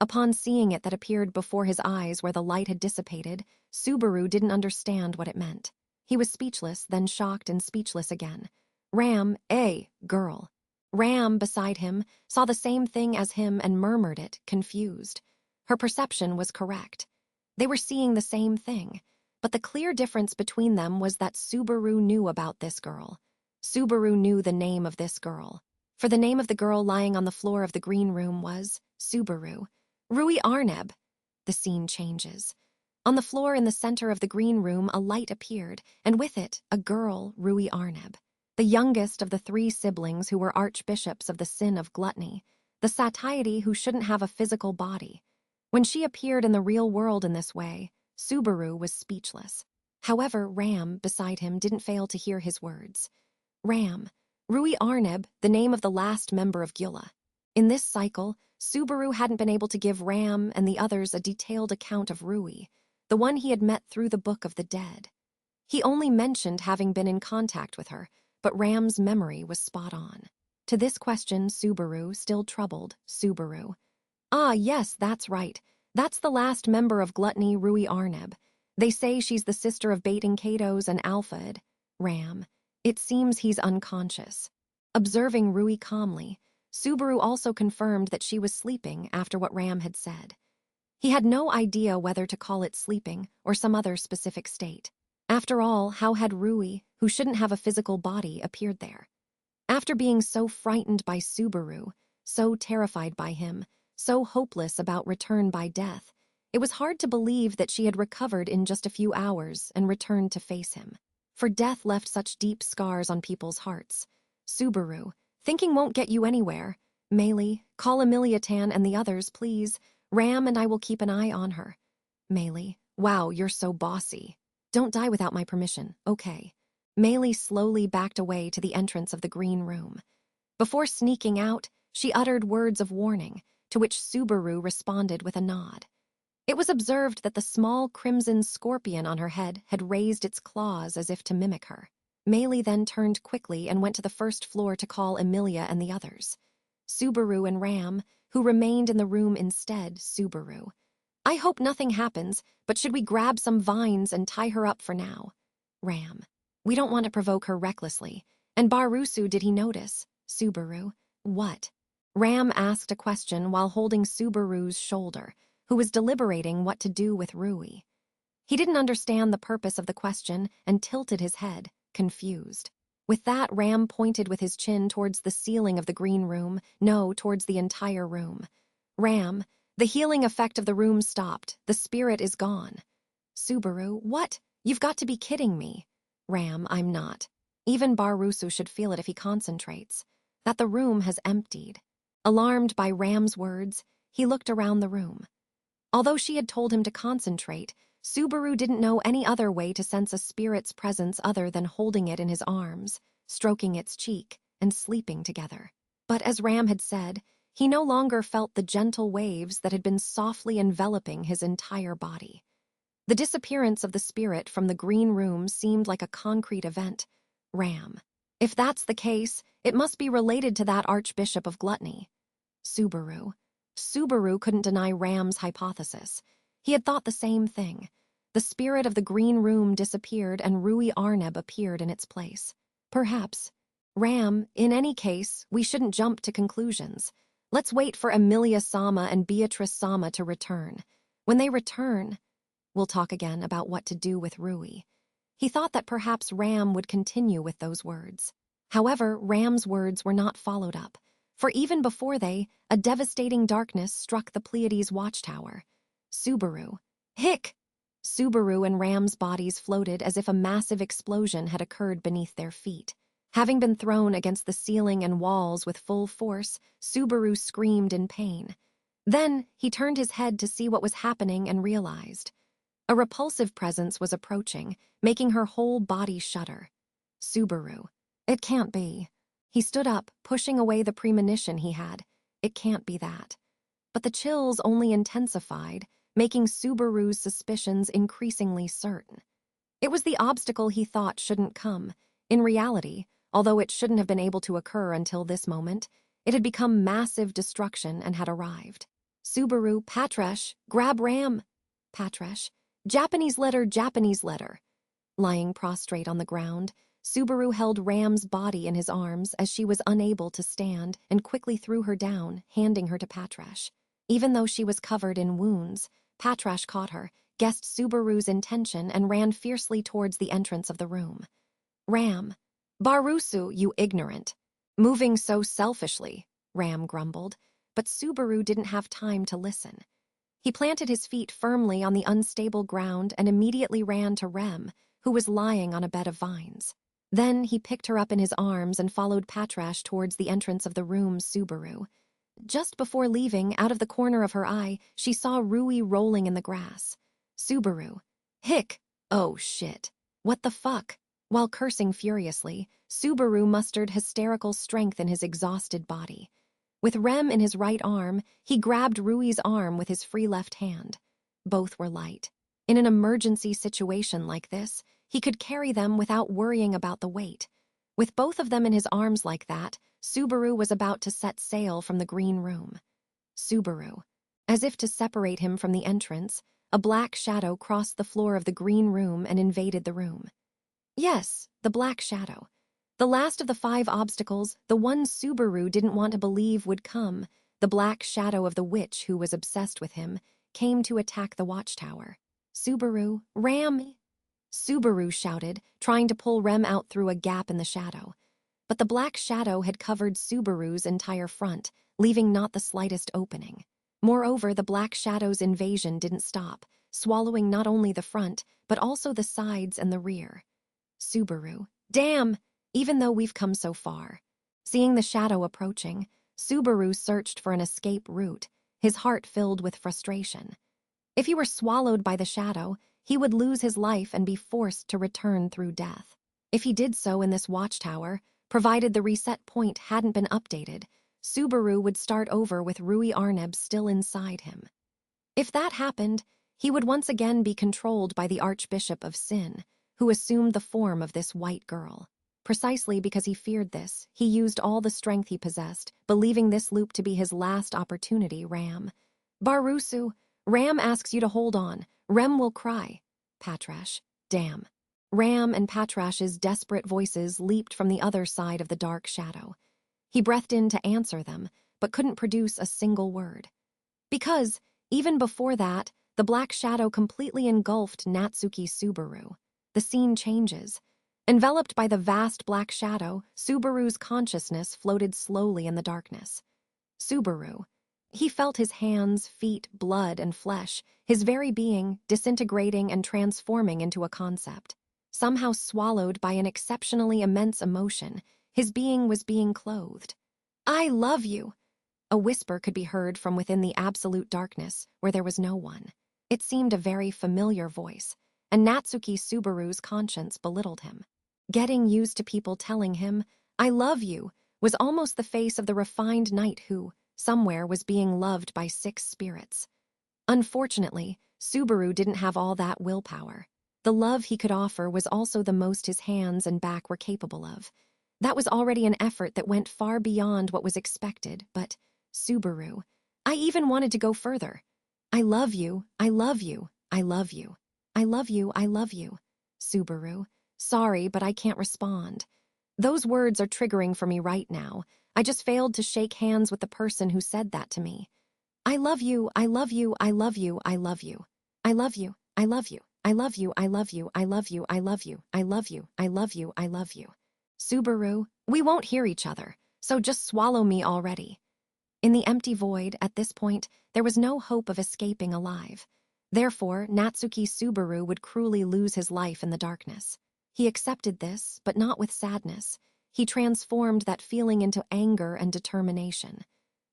Upon seeing it that appeared before his eyes where the light had dissipated, Subaru didn't understand what it meant. He was speechless, then shocked and speechless again. Ram, girl. Ram, beside him, saw the same thing as him and murmured it, confused. Her perception was correct. They were seeing the same thing, but the clear difference between them was that Subaru knew about this girl. Subaru knew the name of this girl. For the name of the girl lying on the floor of the green room was Subaru. Rui Arneb. The scene changes. On the floor in the center of the green room, a light appeared, and with it, a girl, Rui Arneb, the youngest of the 3 siblings who were archbishops of the sin of gluttony, the satiety who shouldn't have a physical body. When she appeared in the real world in this way, Subaru was speechless. However, Ram, beside him, didn't fail to hear his words. Ram. Rui Arneb, the name of the last member of Gyula. In this cycle, Subaru hadn't been able to give Ram and the others a detailed account of Rui, the one he had met through the Book of the Dead. He only mentioned having been in contact with her, but Ram's memory was spot on. To this question, Subaru, still troubled, Subaru. Ah, yes, that's right. That's the last member of Gluttony, Rui Arneb. They say she's the sister of Baiting Katos and Alphad. Ram. It seems he's unconscious. Observing Rui calmly, Subaru also confirmed that she was sleeping after what Ram had said. He had no idea whether to call it sleeping or some other specific state. After all, how had Rui, who shouldn't have a physical body, appeared there? After being so frightened by Subaru, so terrified by him, so hopeless about return by death, it was hard to believe that she had recovered in just a few hours and returned to face him. For death left such deep scars on people's hearts. Subaru, thinking won't get you anywhere. Meili, call Emiliatan and the others, please. Ram and I will keep an eye on her. Meili, wow, you're so bossy. Don't die without my permission, okay. Meili slowly backed away to the entrance of the green room. Before sneaking out, she uttered words of warning, to which Subaru responded with a nod. It was observed that the small crimson scorpion on her head had raised its claws as if to mimic her. Meili then turned quickly and went to the first floor to call Emilia and the others. Subaru and Ram, who remained in the room instead, Subaru. I hope nothing happens, but should we grab some vines and tie her up for now? Ram. We don't want to provoke her recklessly. And Barusu, did he notice? Subaru. What? Ram asked a question while holding Subaru's shoulder, who was deliberating what to do with Rui. He didn't understand the purpose of the question and tilted his head, confused. With that, Ram pointed with his chin towards the ceiling of the green room, no, towards the entire room. Ram, the healing effect of the room stopped. The spirit is gone. Subaru, what? You've got to be kidding me. Ram, I'm not. Even Barusu should feel it if he concentrates. That the room has emptied. Alarmed by Ram's words, he looked around the room. Although she had told him to concentrate, Subaru didn't know any other way to sense a spirit's presence other than holding it in his arms, stroking its cheek, and sleeping together. But as Ram had said, he no longer felt the gentle waves that had been softly enveloping his entire body. The disappearance of the spirit from the green room seemed like a concrete event. Ram. If that's the case, it must be related to that Archbishop of Gluttony. Subaru. Subaru couldn't deny Ram's hypothesis. He had thought the same thing. The spirit of the green room disappeared and Rui Arneb appeared in its place. Perhaps. Ram, in any case, we shouldn't jump to conclusions. Let's wait for Emilia Sama and Beatrice Sama to return. When they return, we'll talk again about what to do with Rui. He thought that perhaps Ram would continue with those words. However, Ram's words were not followed up. For even before a devastating darkness struck the Pleiades watchtower. Subaru. Hick! Subaru and Ram's bodies floated as if a massive explosion had occurred beneath their feet. Having been thrown against the ceiling and walls with full force, Subaru screamed in pain. Then he turned his head to see what was happening and realized. A repulsive presence was approaching, making her whole body shudder. Subaru. It can't be. He stood up, pushing away the premonition he had. It can't be that. But the chills only intensified, making Subaru's suspicions increasingly certain. It was the obstacle he thought shouldn't come. In reality, although it shouldn't have been able to occur until this moment, it had become massive destruction and had arrived. Subaru, Patresh, grab Ram. Patresh, Japanese letter, Japanese letter. Lying prostrate on the ground, Subaru held Ram's body in his arms as she was unable to stand and quickly threw her down, handing her to Patresh. Even though she was covered in wounds, Patresh caught her, guessed Subaru's intention, and ran fiercely towards the entrance of the room. Ram. Barusu, you ignorant. Moving so selfishly, Ram grumbled, but Subaru didn't have time to listen. He planted his feet firmly on the unstable ground and immediately ran to Rem, who was lying on a bed of vines. Then he picked her up in his arms and followed Patresh towards the entrance of the room. Subaru. Just before leaving, out of the corner of her eye, she saw Rui rolling in the grass. Subaru. Hick! Oh shit. What the fuck? While cursing furiously, Subaru mustered hysterical strength in his exhausted body. With Rem in his right arm, he grabbed Rui's arm with his free left hand. Both were light. In an emergency situation like this, he could carry them without worrying about the weight. With both of them in his arms like that, Subaru was about to set sail from the green room. Subaru. As if to separate him from the entrance, a black shadow crossed the floor of the green room and invaded the room. Yes, the black shadow. The last of the 5 obstacles, the one Subaru didn't want to believe would come, the black shadow of the witch who was obsessed with him, came to attack the watchtower. Subaru, ram! Subaru shouted, trying to pull Rem out through a gap in the shadow. But the black shadow had covered Subaru's entire front, leaving not the slightest opening. Moreover, the black shadow's invasion didn't stop, swallowing not only the front, but also the sides and the rear. Subaru. Damn! Even though we've come so far. Seeing the shadow approaching, Subaru searched for an escape route, his heart filled with frustration. If he were swallowed by the shadow, he would lose his life and be forced to return through death. If he did so in this watchtower, provided the reset point hadn't been updated, Subaru would start over with Rui Arneb still inside him. If that happened, he would once again be controlled by the Archbishop of Sin, who assumed the form of this white girl. Precisely because he feared this, he used all the strength he possessed, believing this loop to be his last opportunity. Ram. Barusu, Ram asks you to hold on. Rem will cry. Patresh. Damn. Ram and Patrash's desperate voices leaped from the other side of the dark shadow. He breathed in to answer them, but couldn't produce a single word. Because, even before that, the black shadow completely engulfed Natsuki Subaru. The scene changes. Enveloped by the vast black shadow, Subaru's consciousness floated slowly in the darkness. Subaru. He felt his hands, feet, blood, and flesh, his very being, disintegrating and transforming into a concept. Somehow swallowed by an exceptionally immense emotion, his being was being clothed. I love you! A whisper could be heard from within the absolute darkness, where there was no one. It seemed a very familiar voice, and Natsuki Subaru's conscience belittled him. Getting used to people telling him, I love you, was almost the face of the refined knight who, somewhere, was being loved by 6 spirits. Unfortunately, Subaru didn't have all that willpower. The love he could offer was also the most his hands and back were capable of. That was already an effort that went far beyond what was expected, but Subaru. I even wanted to go further. I love you, I love you, I love you. I love you, I love you. Subaru. Sorry, but I can't respond. Those words are triggering for me right now. I just failed to shake hands with the person who said that to me. I love you, I love you, I love you, I love you. I love you, I love you, I love you, I love you, I love you, I love you, I love you, I love you, I love you. Subaru, we won't hear each other, so just swallow me already. In the empty void, at this point, there was no hope of escaping alive. Therefore, Natsuki Subaru would cruelly lose his life in the darkness. He accepted this, but not with sadness. He transformed that feeling into anger and determination.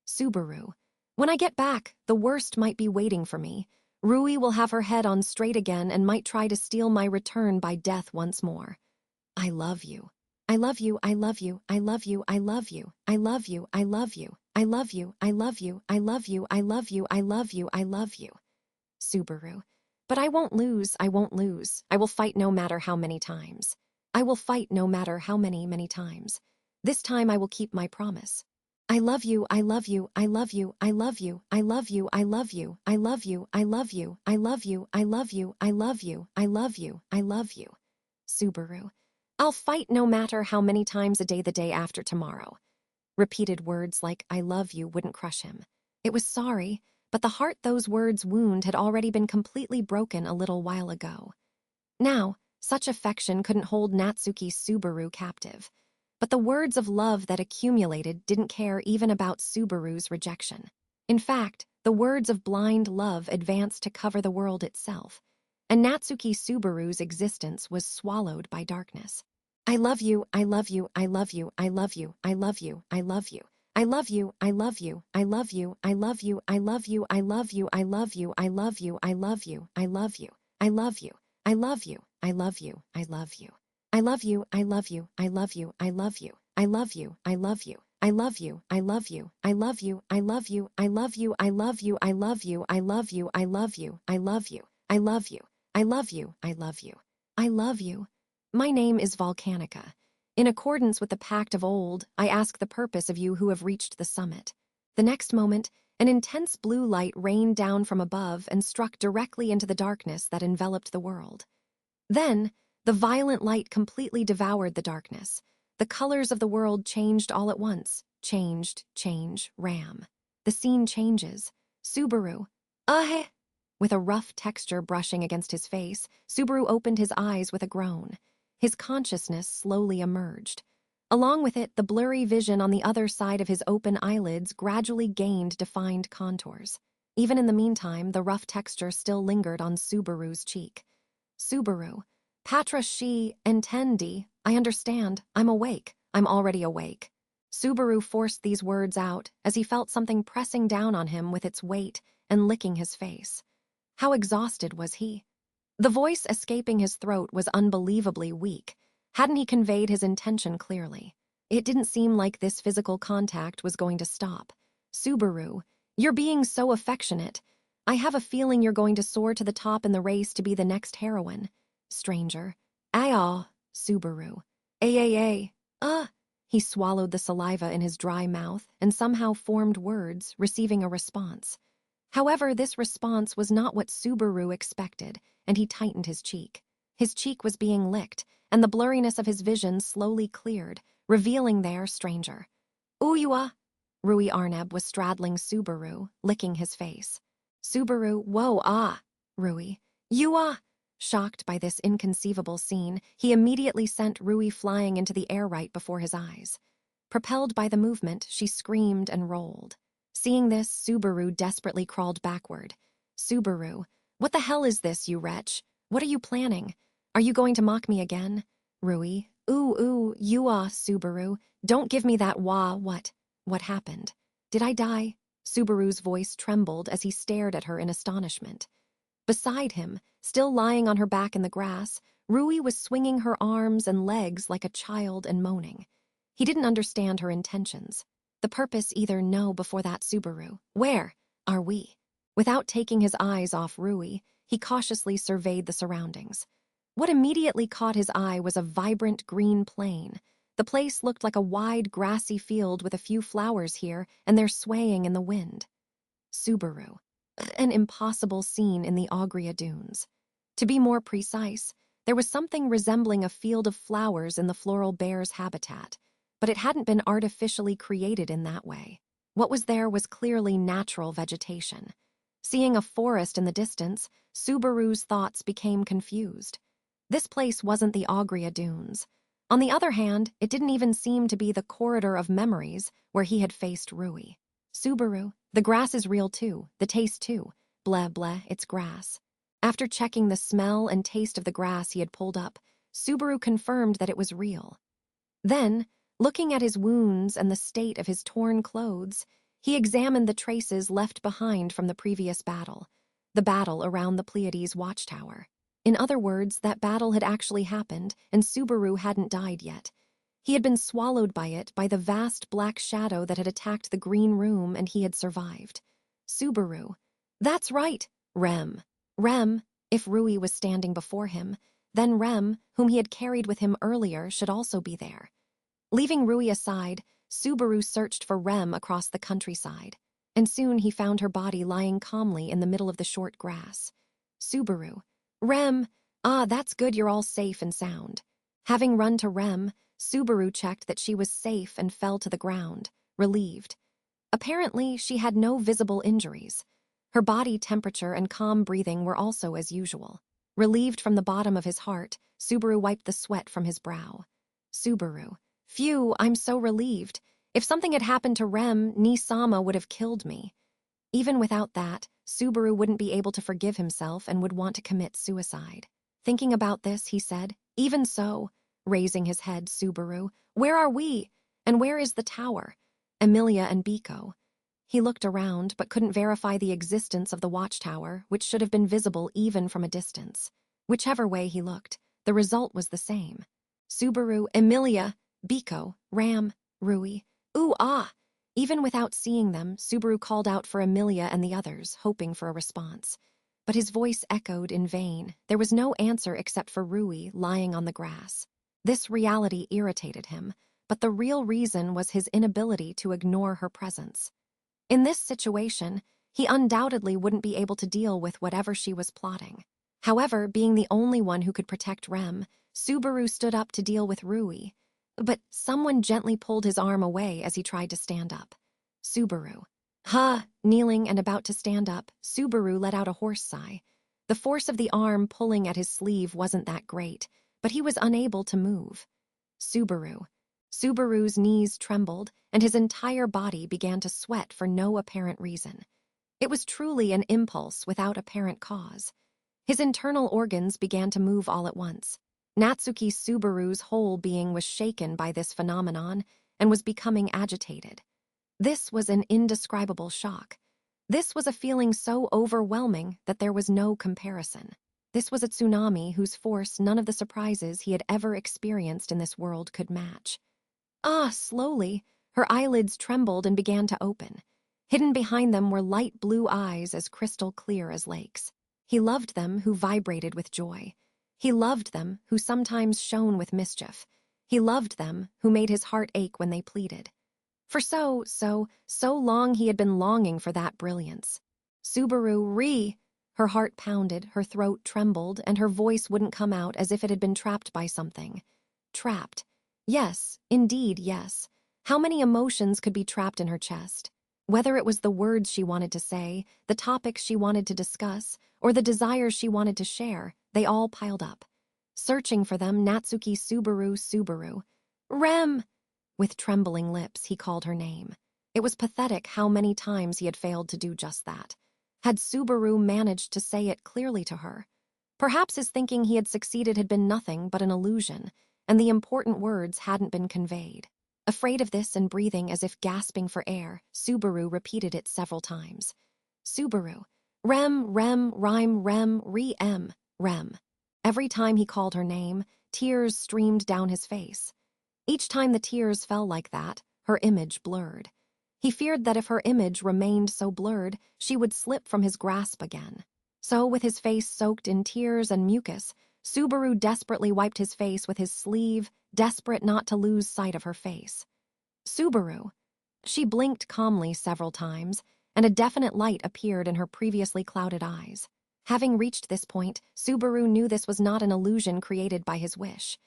Subaru. When I get back, the worst might be waiting for me. Rui will have her head on straight again and might try to steal my return by death once more. I love you. I love you, I love you, I love you, I love you, I love you, I love you, I love you, I love you, I love you, I love you, I love you, I love you. Subaru. But I won't lose, I won't lose. I will fight no matter how many times. I will fight no matter how many times. This time I will keep my promise. I love you, I love you, I love you, I love you, I love you, I love you, I love you, I love you, I love you, I love you, I love you, I love you, I love you. Subaru. I'll fight no matter how many times a day the day after tomorrow. Repeated words like I love you wouldn't crush him. It was sorry, but the heart those words wound had already been completely broken a little while ago. Now, such affection couldn't hold Natsuki Subaru captive. But the words of love that accumulated didn't care even about Subaru's rejection. In fact, the words of blind love advanced to cover the world itself, and Natsuki Subaru's existence was swallowed by darkness. I love you, I love you, I love you, I love you, I love you, I love you. I love you, I love you, I love you, I love you, I love you, I love you, I love you, I love you, I love you, I love you, I love you, I love you, I love you, I love you. I love you, I love you, I love you, I love you, I love you, I love you, I love you, I love you, I love you, I love you, I love you, I love you, I love you, I love you, I love you, I love you, I love you, I love you, I love you, I love you. My name is Volcanica. In accordance with the pact of old, I ask the purpose of you who have reached the summit. The next moment, an intense blue light rained down from above and struck directly into the darkness that enveloped the world. Then, the violent light completely devoured the darkness. The colors of the world changed all at once. Change, ram. The scene changes. Subaru. With a rough texture brushing against his face, Subaru opened his eyes with a groan. His consciousness slowly emerged. Along with it, the blurry vision on the other side of his open eyelids gradually gained defined contours. Even in the meantime, the rough texture still lingered on Subaru's cheek. Subaru. Patra she, entendi, I understand, I'm awake, I'm already awake. Subaru forced these words out as he felt something pressing down on him with its weight and licking his face. How exhausted was he? The voice escaping his throat was unbelievably weak. Hadn't he conveyed his intention clearly? It didn't seem like this physical contact was going to stop. Subaru, you're being so affectionate. I have a feeling you're going to soar to the top in the race to be the next heroine. Stranger. Aye, Subaru. Ay. He swallowed the saliva in his dry mouth and somehow formed words, receiving a response. However, this response was not what Subaru expected, and he tightened his cheek. His cheek was being licked, and the blurriness of his vision slowly cleared, revealing their stranger. Uyua! Rui Arneb was straddling Subaru, licking his face. Subaru, whoa, Rui. You. Shocked by this inconceivable scene, he immediately sent Rui flying into the air right before his eyes. Propelled by the movement, she screamed and rolled. Seeing this, Subaru desperately crawled backward. Subaru, what the hell is this, you wretch? What are you planning? Are you going to mock me again? Rui, you Subaru. Don't give me that wah, what? What happened? Did I die? Subaru's voice trembled as he stared at her in astonishment. Beside him, still lying on her back in the grass, Rui was swinging her arms and legs like a child and moaning. He didn't understand her intentions. The purpose either no before that Subaru. Where are we? Without taking his eyes off Rui, he cautiously surveyed the surroundings. What immediately caught his eye was a vibrant green plain. The place looked like a wide, grassy field with a few flowers here, and they're swaying in the wind. Subaru. An impossible scene in the Agria Dunes. To be more precise, there was something resembling a field of flowers in the floral bear's habitat, but it hadn't been artificially created in that way. What was there was clearly natural vegetation. Seeing a forest in the distance, Subaru's thoughts became confused. This place wasn't the Agria Dunes. On the other hand, it didn't even seem to be the corridor of memories where he had faced Rui. Subaru, the grass is real too, the taste too. Bleh, it's grass. After checking the smell and taste of the grass he had pulled up, Subaru confirmed that it was real. Then, looking at his wounds and the state of his torn clothes, he examined the traces left behind from the previous battle, the battle around the Pleiades watchtower. In other words, that battle had actually happened, and Subaru hadn't died yet. He had been swallowed by it, by the vast black shadow that had attacked the green room, and he had survived. Subaru. That's right, Rem. If Rui was standing before him, Then Rem, whom he had carried with him earlier, should also be there. Leaving Rui aside, Subaru searched for Rem across the countryside, and soon he found her body lying calmly in the middle of the short grass. Subaru. Rem! Ah, that's good, you're all safe and sound. Having run to Rem, Subaru checked that she was safe and fell to the ground, relieved. Apparently, she had no visible injuries. Her body temperature and calm breathing were also as usual. Relieved from the bottom of his heart, Subaru wiped the sweat from his brow. Subaru. Phew, I'm so relieved. If something had happened to Rem, Ni-sama would have killed me. Even without that, Subaru wouldn't be able to forgive himself and would want to commit suicide. Thinking about this, he said, even so, raising his head, Subaru, where are we? And where is the tower? Emilia and Biko. He looked around, but couldn't verify the existence of the watchtower, which should have been visible even from a distance. Whichever way he looked, the result was the same. Subaru, Emilia, Biko, Ram, Rui. Ooh, ah! Even without seeing them, Subaru called out for Emilia and the others, hoping for a response. But his voice echoed in vain. There was no answer except for Rui lying on the grass. This reality irritated him, but the real reason was his inability to ignore her presence. In this situation, he undoubtedly wouldn't be able to deal with whatever she was plotting. However, being the only one who could protect Rem, Subaru stood up to deal with Rui. But someone gently pulled his arm away as he tried to stand up. Subaru. Huh! Kneeling and about to stand up, Subaru let out a hoarse sigh. The force of the arm pulling at his sleeve wasn't that great, but he was unable to move. Subaru. Subaru's knees trembled, and his entire body began to sweat for no apparent reason. It was truly an impulse without apparent cause. His internal organs began to move all at once. Natsuki Subaru's whole being was shaken by this phenomenon and was becoming agitated. This was an indescribable shock. This was a feeling so overwhelming that there was no comparison. This was a tsunami whose force none of the surprises he had ever experienced in this world could match. Ah, slowly, her eyelids trembled and began to open. Hidden behind them were light blue eyes as crystal clear as lakes. He loved them who vibrated with joy. He loved them who sometimes shone with mischief. He loved them who made his heart ache when they pleaded. For so long he had been longing for that brilliance. Subaru, her heart pounded, her throat trembled, and her voice wouldn't come out as if it had been trapped by something. Trapped. Yes, indeed, yes. How many emotions could be trapped in her chest? Whether it was the words she wanted to say, the topics she wanted to discuss, or the desires she wanted to share, they all piled up. Searching for them, Natsuki Subaru. Rem! With trembling lips, he called her name. It was pathetic how many times he had failed to do just that. Had Subaru managed to say it clearly to her? Perhaps his thinking he had succeeded had been nothing but an illusion, and the important words hadn't been conveyed. Afraid of this and breathing as if gasping for air, Subaru repeated it several times. Subaru. Rem, rhyme, rem. Every time he called her name, tears streamed down his face. Each time the tears fell like that, her image blurred. He feared that if her image remained so blurred, she would slip from his grasp again. So, with his face soaked in tears and mucus, Subaru desperately wiped his face with his sleeve, desperate not to lose sight of her face. Subaru. She blinked calmly several times, and a definite light appeared in her previously clouded eyes. Having reached this point, Subaru knew this was not an illusion created by his wish.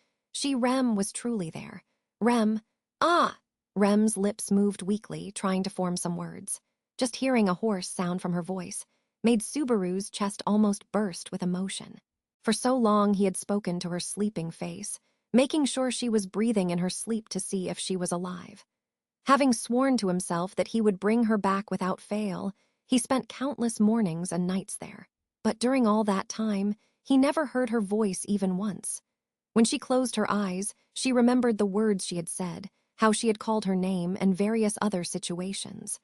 Rem was truly there. Rem. Ah! Rem's lips moved weakly, trying to form some words. Just hearing a hoarse sound from her voice made Subaru's chest almost burst with emotion. For so long he had spoken to her sleeping face, making sure she was breathing in her sleep to see if she was alive. Having sworn to himself that he would bring her back without fail, he spent countless mornings and nights there. But during all that time, he never heard her voice even once. When she closed her eyes, she remembered the words she had said, how she had called her name, and various other situations.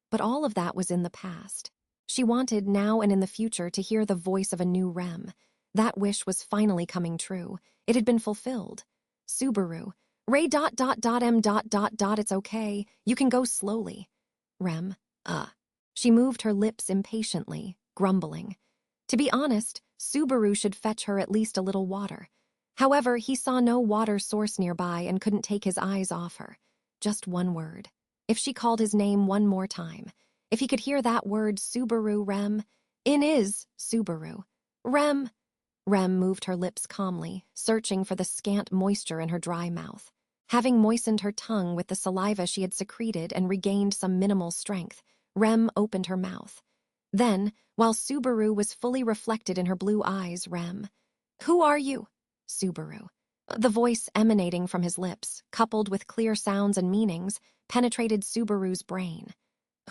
But all of that was in the past. She wanted now and in the future to hear the voice of a new Rem. That wish was finally coming true. It had been fulfilled. Subaru. Ray ... It's okay. You can go slowly. Rem. She moved her lips impatiently, grumbling. To be honest, Subaru should fetch her at least a little water. However, he saw no water source nearby and couldn't take his eyes off her. Just one word. If she called his name one more time, if he could hear that word, Subaru, Rem. In is Subaru. Rem. Rem moved her lips calmly, searching for the scant moisture in her dry mouth. Having moistened her tongue with the saliva she had secreted and regained some minimal strength, Rem opened her mouth. Then, while Subaru was fully reflected in her blue eyes, Rem. Who are you? Subaru. The voice emanating from his lips, coupled with clear sounds and meanings, penetrated Subaru's brain.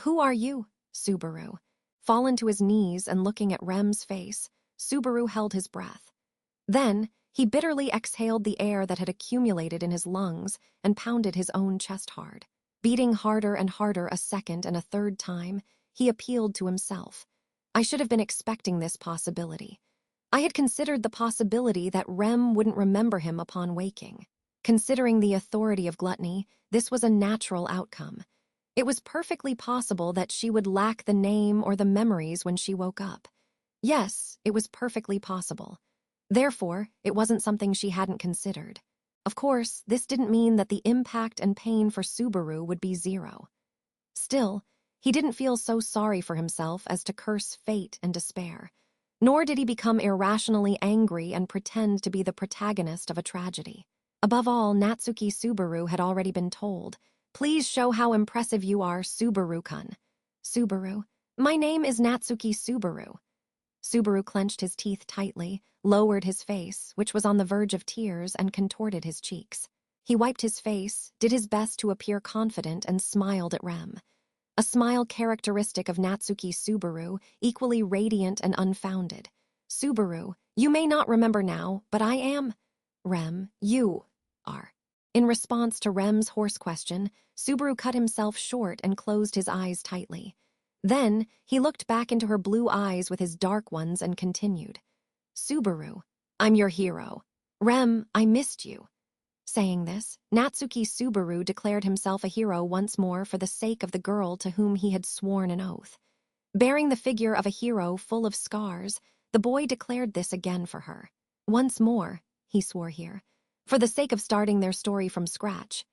Who are you? Subaru. Fallen to his knees and looking at Rem's face, Subaru held his breath. Then, he bitterly exhaled the air that had accumulated in his lungs and pounded his own chest hard. Beating harder and harder a second and a third time, he appealed to himself. I should have been expecting this possibility. I had considered the possibility that Rem wouldn't remember him upon waking. Considering the authority of gluttony, this was a natural outcome. It was perfectly possible that she would lack the name or the memories when she woke up. Yes, it was perfectly possible. Therefore, it wasn't something she hadn't considered. Of course, this didn't mean that the impact and pain for Subaru would be zero. Still, he didn't feel so sorry for himself as to curse fate and despair. Nor did he become irrationally angry and pretend to be the protagonist of a tragedy. Above all, Natsuki Subaru had already been told, "Please show how impressive you are, Subaru-kun." Subaru. My name is Natsuki Subaru. Subaru clenched his teeth tightly, lowered his face, which was on the verge of tears, and contorted his cheeks. He wiped his face, did his best to appear confident, and smiled at Rem. A smile characteristic of Natsuki Subaru, equally radiant and unfounded. Subaru, you may not remember now, but I am. Rem, you are. In response to Rem's hoarse question, Subaru cut himself short and closed his eyes tightly. Then, he looked back into her blue eyes with his dark ones and continued. Subaru, I'm your hero. Rem, I missed you. Saying this, Natsuki Subaru declared himself a hero once more for the sake of the girl to whom he had sworn an oath. Bearing the figure of a hero full of scars, the boy declared this again for her. Once more, he swore here. For the sake of starting their story from scratch,